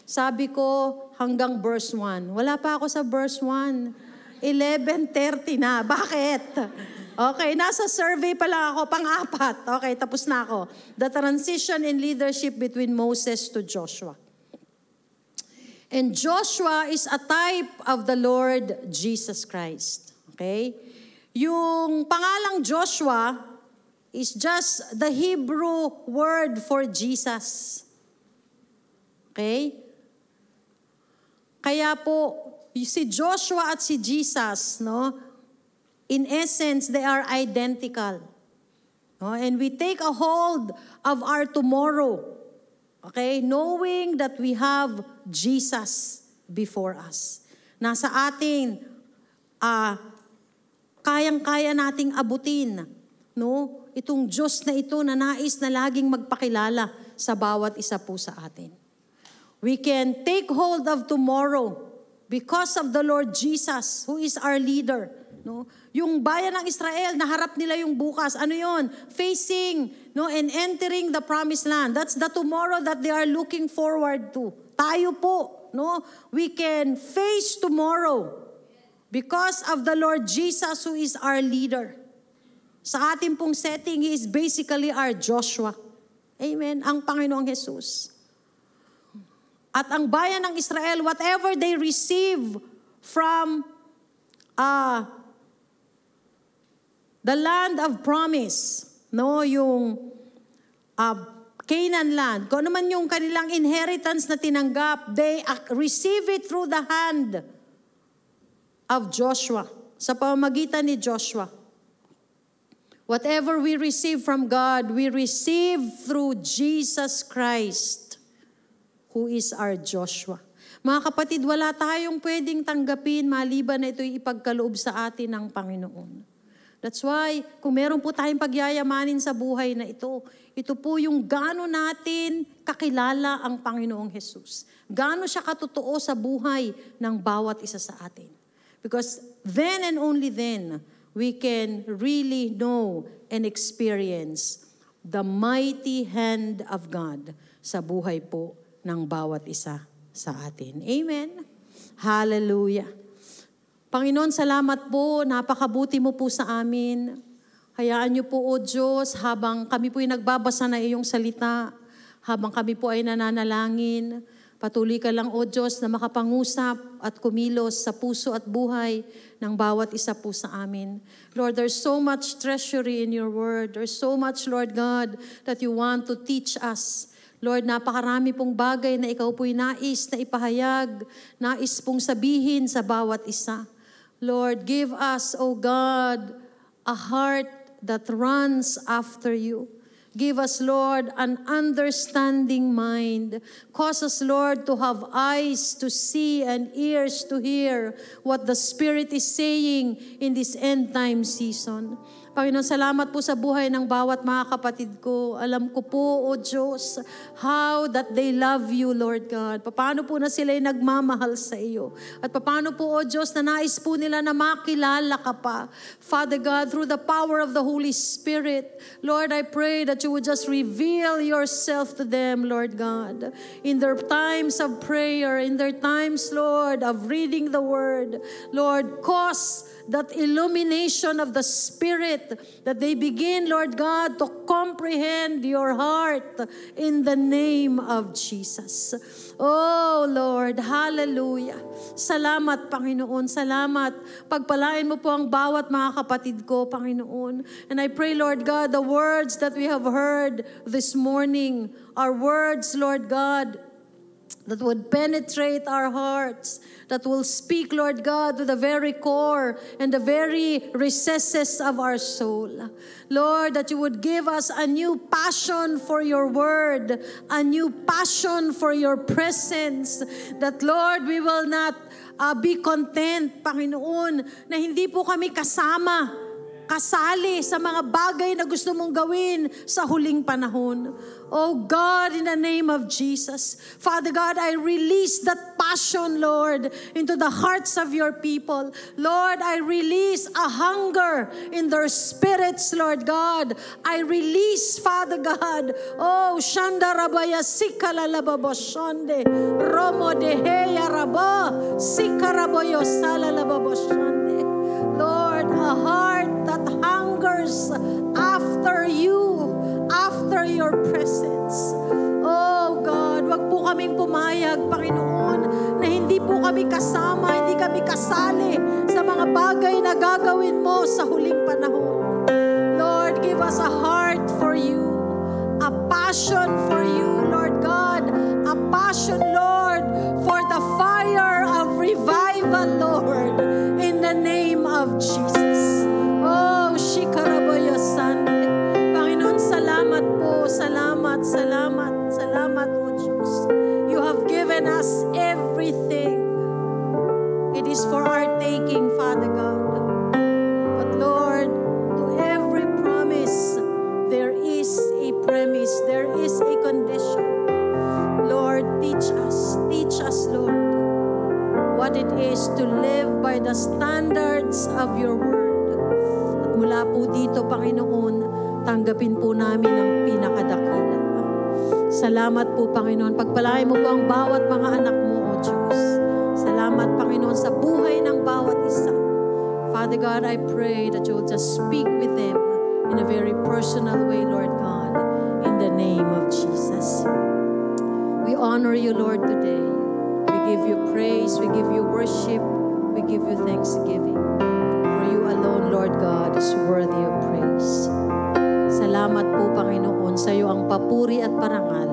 Sabi ko, hanggang verse 1. Wala pa ako sa verse 1. 11:30 na. Bakit? Okay, nasa survey pa lang ako, pang-4. Okay, tapos na ako. The transition in leadership between Moses to Joshua. And Joshua is a type of the Lord Jesus Christ. Okay? Yung pangalang Joshua is just the Hebrew word for Jesus. Okay? Kaya po, si Joshua at si Jesus, in essence, they are identical. And we take a hold of our tomorrow, okay, knowing that we have Jesus before us. Nasa ating kayang-kaya nating abutin, no? Itong Diyos na ito na nais na laging magpakilala sa bawat isa po sa atin. We can take hold of tomorrow because of the Lord Jesus, who is our leader. No? Yung bayan ng Israel, naharap nila yung bukas. Ano yon? Facing, no, and entering the promised land. That's the tomorrow that they are looking forward to. Tayo po, no? We can face tomorrow because of the Lord Jesus, who is our leader. Sa ating pong setting, He is basically our Joshua. Amen? Ang Panginoong Jesus. At ang bayan ng Israel, whatever they receive from the land of promise, no, yung Canaan land, kung ano man yung kanilang inheritance na tinanggap, they receive it through the hand of Joshua, sa pamamagitan ni Joshua. Whatever we receive from God, we receive through Jesus Christ, who is our Joshua. Mga kapatid, wala tayong pwedeng tanggapin maliban na ito'y ipagkaloob sa atin ng Panginoon. That's why, kung meron po tayong pagyayamanin sa buhay na ito po yung gaano natin kakilala ang Panginoong Jesus. Gaano siya katotoo sa buhay ng bawat isa sa atin. Because then and only then, we can really know and experience the mighty hand of God sa buhay po ng bawat isa sa atin. Amen? Hallelujah. Panginoon, salamat po. Napakabuti mo po sa amin. Hayaan niyo po, O Diyos, habang kami po ay nagbabasa na iyong salita, habang kami po ay nananalangin, patuloy ka lang, O Diyos, na makapangusap at kumilos sa puso at buhay ng bawat isa po sa amin. Lord, there's so much treasury in your word. There's so much, Lord God, that you want to teach us. Lord, napakarami pong bagay na ikaw po'y nais na ipahayag, nais pong sabihin sa bawat isa. Lord, give us, O God, a heart that runs after you. Give us, Lord, an understanding mind. Cause us, Lord, to have eyes to see and ears to hear what the Spirit is saying in this end time season. Panginoon, salamat po sa buhay ng bawat mga kapatid ko. Alam ko po, O Diyos, how that they love you, Lord God. Paano po na sila'y nagmamahal sa iyo. At paano po, O Diyos, na nais po nila na makilala ka pa. Father God, through the power of the Holy Spirit, Lord, I pray that you would just reveal yourself to them, Lord God. In their times of prayer, in their times, Lord, of reading the Word, Lord, cause that illumination of the Spirit, that they begin, Lord God, to comprehend your heart in the name of Jesus. Oh, Lord, hallelujah. Salamat, Panginoon, salamat. Pagpalain mo po ang bawat mga kapatid ko, Panginoon. And I pray, Lord God, the words that we have heard this morning are words, Lord God, that would penetrate our hearts, that will speak, Lord God, to the very core and the very recesses of our soul. Lord, that you would give us a new passion for your word, a new passion for your presence, that, Lord, we will not be content, Panginoon, na hindi po kami kasali sa mga bagay na gusto mong gawin sa huling panahon. Oh God, in the name of Jesus, Father God, I release that passion, Lord, into the hearts of your people. Lord, I release a hunger in their spirits, Lord God. I release, Father God, oh, Shanda Rabaya Sikalalababo Shande, Romo Deheya Raba, Sikaraboyo Salalababo Shande. Lord, a heart that hungers after you, after your presence. Oh God, wag po kaming pumayag, Panginoon, na hindi po kami kasama, hindi kami kasali sa mga bagay na gagawin mo sa huling panahon. Lord, give us a heart for you, a passion for you, Lord God, a passion, Lord, for the fire of revival, Lord, in the name of Jesus. Oh, Shikaraboyo Sande. Panginoon, salamat po. Salamat, salamat, salamat, O Diyos. You have given us everything. It is for our taking, Father God. But us, Lord, what it is to live by the standards of your word. At mula po dito, Panginoon, tanggapin po namin ang pinakadakila. Salamat po, Panginoon. Pagpalain mo po ang bawat mga anak mo, O Diyos. Salamat, Panginoon, sa buhay ng bawat isa. Father God, I pray that you will just speak with them in a very personal way, Lord God, in the name of Jesus. We honor you, Lord, today. We give you praise, we give you worship, we give you thanksgiving. For you alone, Lord God, is worthy of praise. Salamat po, Panginoon, sa iyo ang papuri at parangal.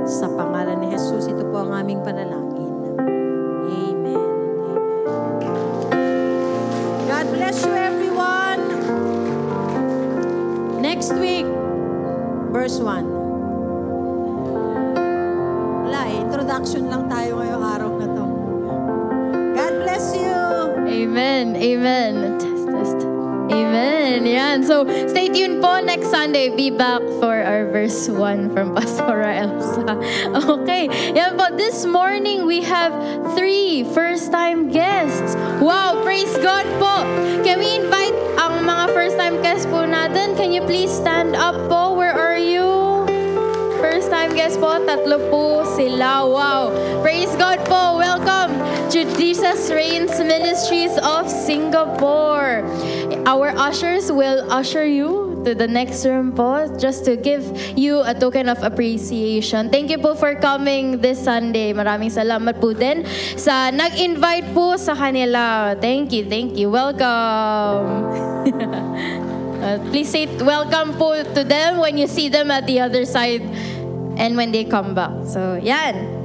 Sa pangalan ni Jesus, ito po ang aming panalangin. Amen. God bless you, everyone. Next week, verse 1. Wala introduction lang tayo ngayong araw na to. God bless you. Amen. Amen. Test. Amen. Yan. So, stay tuned po next Sunday. Be back for our verse 1 from Pastora Elsa. Okay. Yan po. This morning, we have 3 first-time guests. Wow. Praise God po. Can we invite ang mga first-time guests po natin? Can you please stand up po? Where are you? First-time guests po. 3 po sila. Wow. Praise God po. Welcome to Jesus Reigns Ministries of Singapore. Our ushers will usher you to the next room po just to give you a token of appreciation. Thank you po for coming this Sunday. Maraming salamat po din sa nag-invite po sa kanila. Thank you. Welcome. Please say welcome po to them when you see them at the other side and when they come back. So, yan.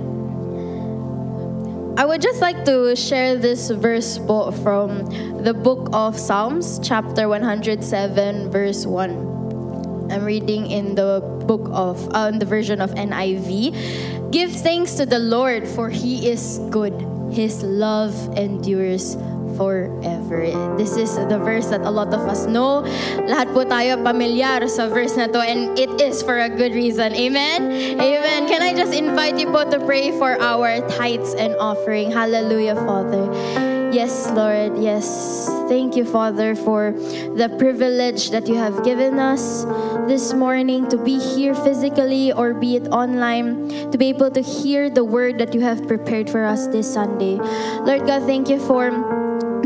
I would just like to share this verse po from the book of Psalms, chapter 107, verse 1. I'm reading in the book of, in the version of NIV. Give thanks to the Lord, for He is good. His love endures forever. This is the verse that a lot of us know. Lahat po tayo pamilyar sa verse na to, and it is for a good reason. Amen? Amen. Can I just invite you po to pray for our tithes and offering? Hallelujah, Father. Yes, Lord. Yes. Thank you, Father, for the privilege that you have given us this morning to be here physically or be it online, to be able to hear the word that you have prepared for us this Sunday. Lord God, thank you for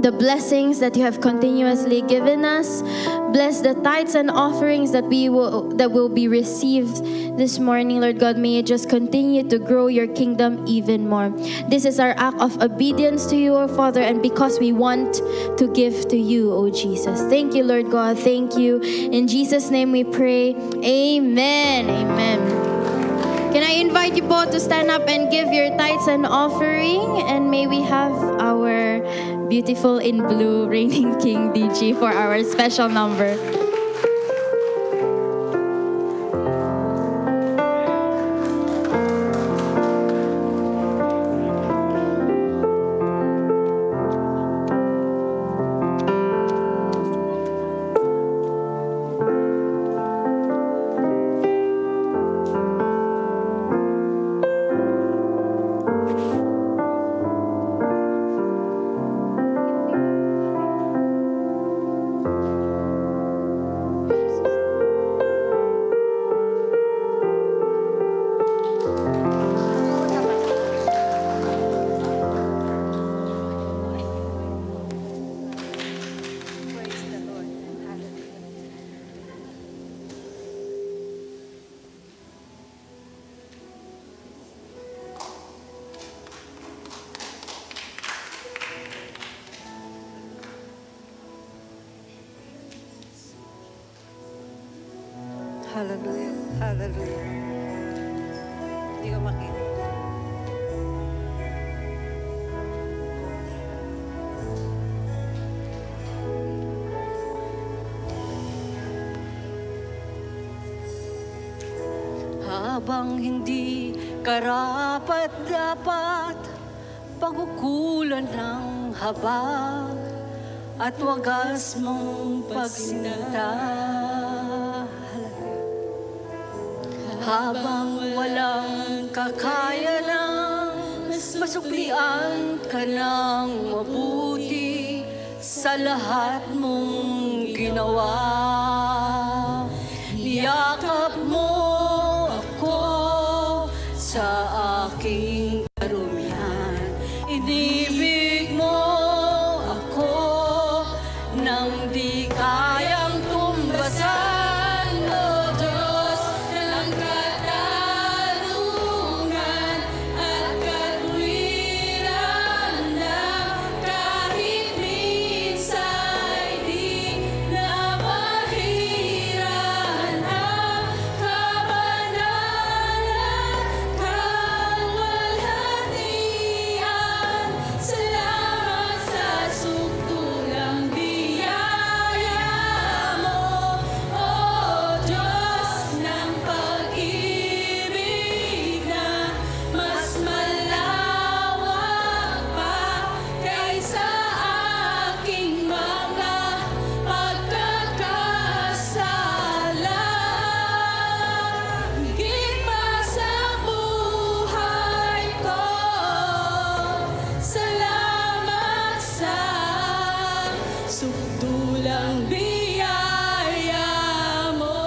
the blessings that you have continuously given us. Bless the tithes and offerings that will be received this morning, Lord God. May you just continue to grow your kingdom even more. This is our act of obedience to you, O Father, and because we want to give to you, O Jesus. Thank you, Lord God. Thank you. In Jesus' name we pray. Amen. Amen. Can I invite you both to stand up and give your tithes and offering? And may we have our beautiful in blue reigning King DG for our special number. Hallelujah. Hallelujah. Hindi ko makita. Habang hindi karapat-dapat pagkukulan ng habag at wagas mong pagsinta. Habang walang kakaya ng masuklian ka ng mabuti sa lahat mong ginawa. Niyakap mo ako sa aking karumihan. Inibig mo ako nang di kayang tumbasan. O Diyos ng katarungan at katwiran na kahit minsa'y di na mahiran ang kabanalan, kalwalhatian. Salamat sa sukdulang biyaya mo, O Diyos ng pag-ibig na mas malawak pa kaysa aking mga pagkakasala. Higit pa sa buhay ko, salamat sa sukdulang biyaya mo.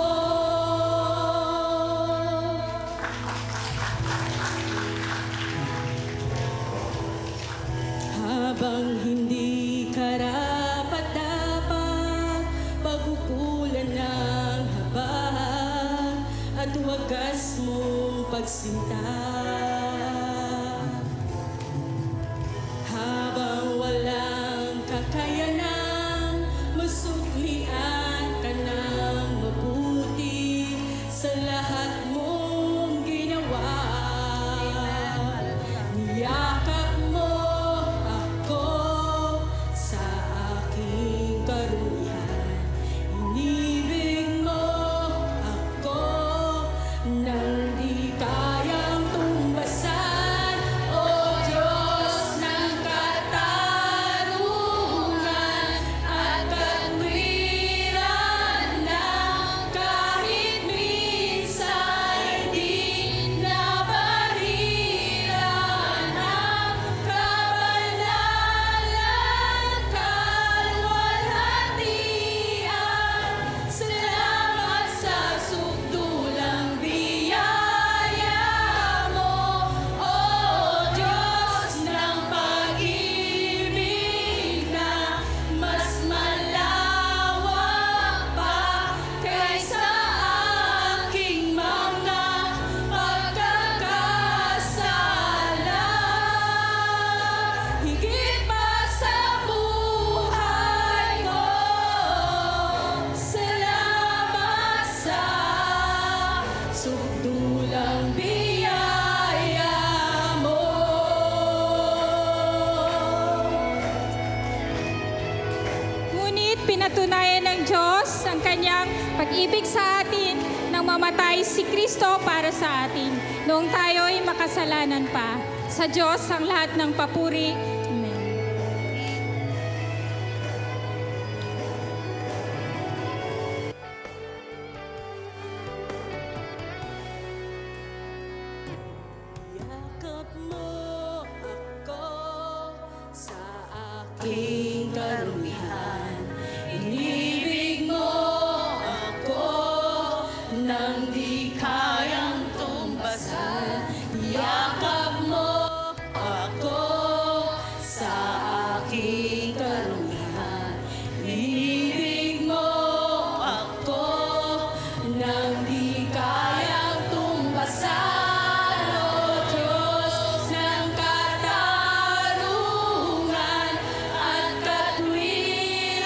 Habang hindi karapat-dapat, pagkukulan ng habag at wagas mong pagsinta. Habang walang kakayanan, masuklian ka ng mabuti sa lahat mong ginawa. Niyakap mo ako sa aking karumihan. Inibig mo ako nang di kayang tumbasan. O Diyos ng katarungan at katwiran na kahit minsa'y di na mahiran ang kabanalan, kalwalhatian. Salamat sa sukdulang biyaya mo, O Diyos ng pag-ibig na mas malawak pa kaysa aking mga pagkakasala. Higit pa sa buhay ko, salamat sa sukdulang biyaya mo. Ngunit pinatunayan ng Diyos ang kanyang pag-ibig sa atin nang mamatay si Kristo para sa atin noong tayo'y makasalanan pa. Sa Diyos ang lahat ng papuri. Amen. Yakap mo ako sa aking karumihan. Inibig mo ako nang di kayang tumbasan. Yakap mo ako sa aking karumihan. Inibig mo ako nang di kayang tumbasan. O Diyos ng katarungan at katwiran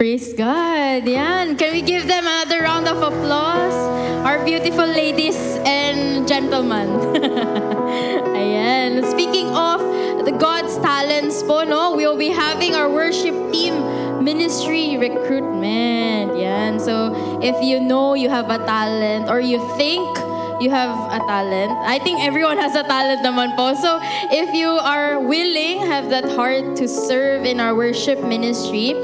Praise God. Yan. Can we give them another round of applause? Our beautiful ladies and gentlemen. Ayan. Speaking of the God's talents po, no? We'll be having our worship team ministry recruitment. Yan. So, if you know you have a talent or you think you have a talent. I think everyone has a talent naman po. So, if you are willing, have that heart to serve in our worship ministry,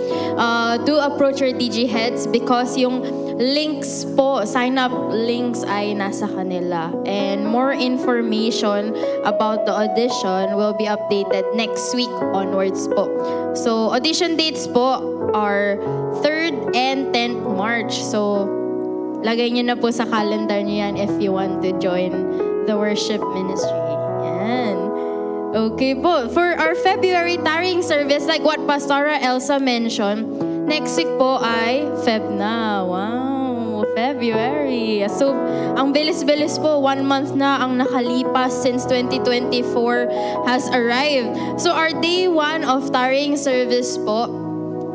do approach your DG heads because yung links po, sign up links ay nasa kanila. And more information about the audition will be updated next week onwards po. So, audition dates po are 3rd and 10th March. So, lagay nyo na po sa calendar nyo yan if you want to join the worship ministry. Yan. Okay po. For our February tarrying service, like what Pastora Elsa mentioned, next week po ay Feb na. Wow. February. So, ang bilis-bilis po, 1 month na ang nakalipas since 2024 has arrived. So, our day 1 of tarrying service po,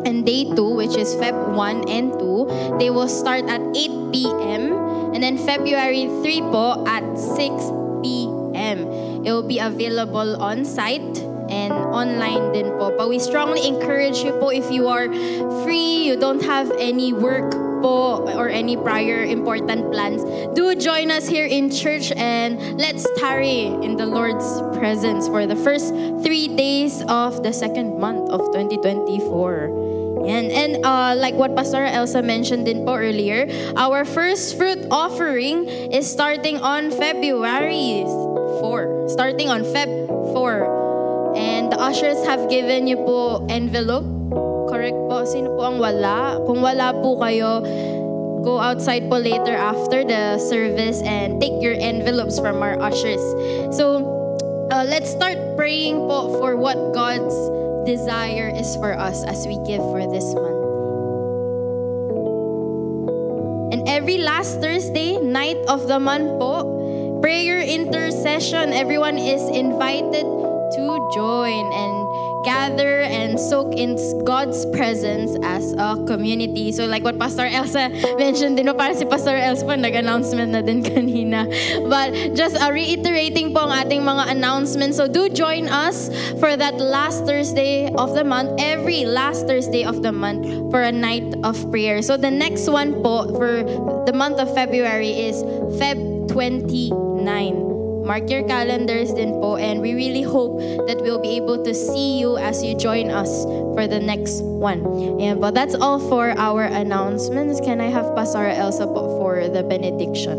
and day 2, which is Feb 1 and 2, they will start at 8 p.m. And then February 3 po at 6 p.m. It will be available on site and online din po. But we strongly encourage you po if you are free, you don't have any work po or any prior important plans, do join us here in church and let's tarry in the Lord's presence for the first 3 days of the second month of 2024. And like what Pastor Elsa mentioned din po earlier, our first fruit offering is starting on February 4. Starting on Feb 4. And the ushers have given you po envelope. Correct po? Sino po ang wala? Kung wala po kayo, go outside po later after the service and take your envelopes from our ushers. So, let's start praying po for what God's desire is for us as we give for this month. And every last Thursday, night of the month po, prayer intercession, everyone is invited to join and gather and soak in God's presence as a community. So like what Pastor Elsa mentioned din, para si Pastor Elsa po nag-announcement na din kanina. But just reiterating po ang ating mga announcements. So do join us for that last Thursday of the month, every last Thursday of the month for a night of prayer. So the next one po for the month of February is Feb 29. Mark your calendars din po, and we really hope that we'll be able to see you as you join us for the next one. Yeah, but that's all for our announcements. Can I have Pastor Elsa po for the benediction?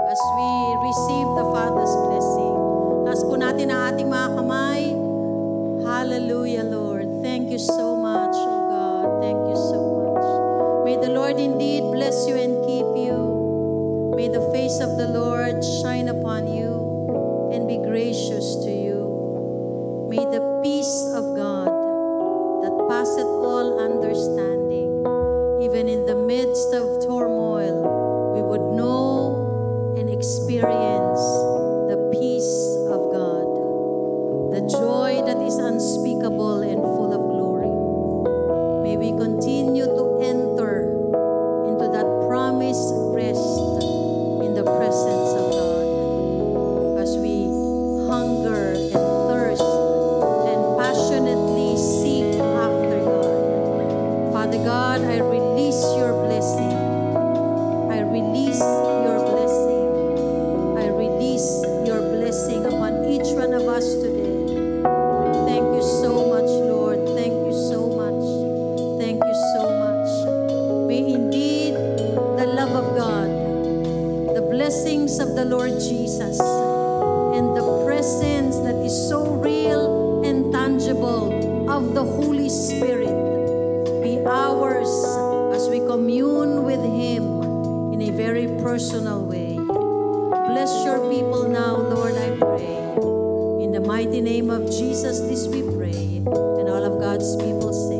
As we receive the Father's blessing, taas po natin ang ating mga kamay. Hallelujah, Lord. Thank you so much, oh God. Thank you so much. May the Lord indeed bless you and keep you. May the face of the Lord shine upon you and be gracious to you. May the peace of God that passeth all understanding, even in the midst of turmoil, we would know and experience the peace of God, the joy that is unspeakable and full of glory. May we continue to enter into that promised rest in the presence of God as we hunger and thirst and passionately seek after God. Father God, I release your blessing. I release your blessing. I release your blessing upon each one of us today. Thank you so much, Lord. Thank you so much. Thank you so much. May indeed the love of God, the blessings of the Lord Jesus, and the presence that is so real and tangible of the Holy Spirit be ours as we commune with Him in a very personal way. Bless your people now, Lord, I pray. In the mighty name of Jesus, this we pray. And all of God's people say,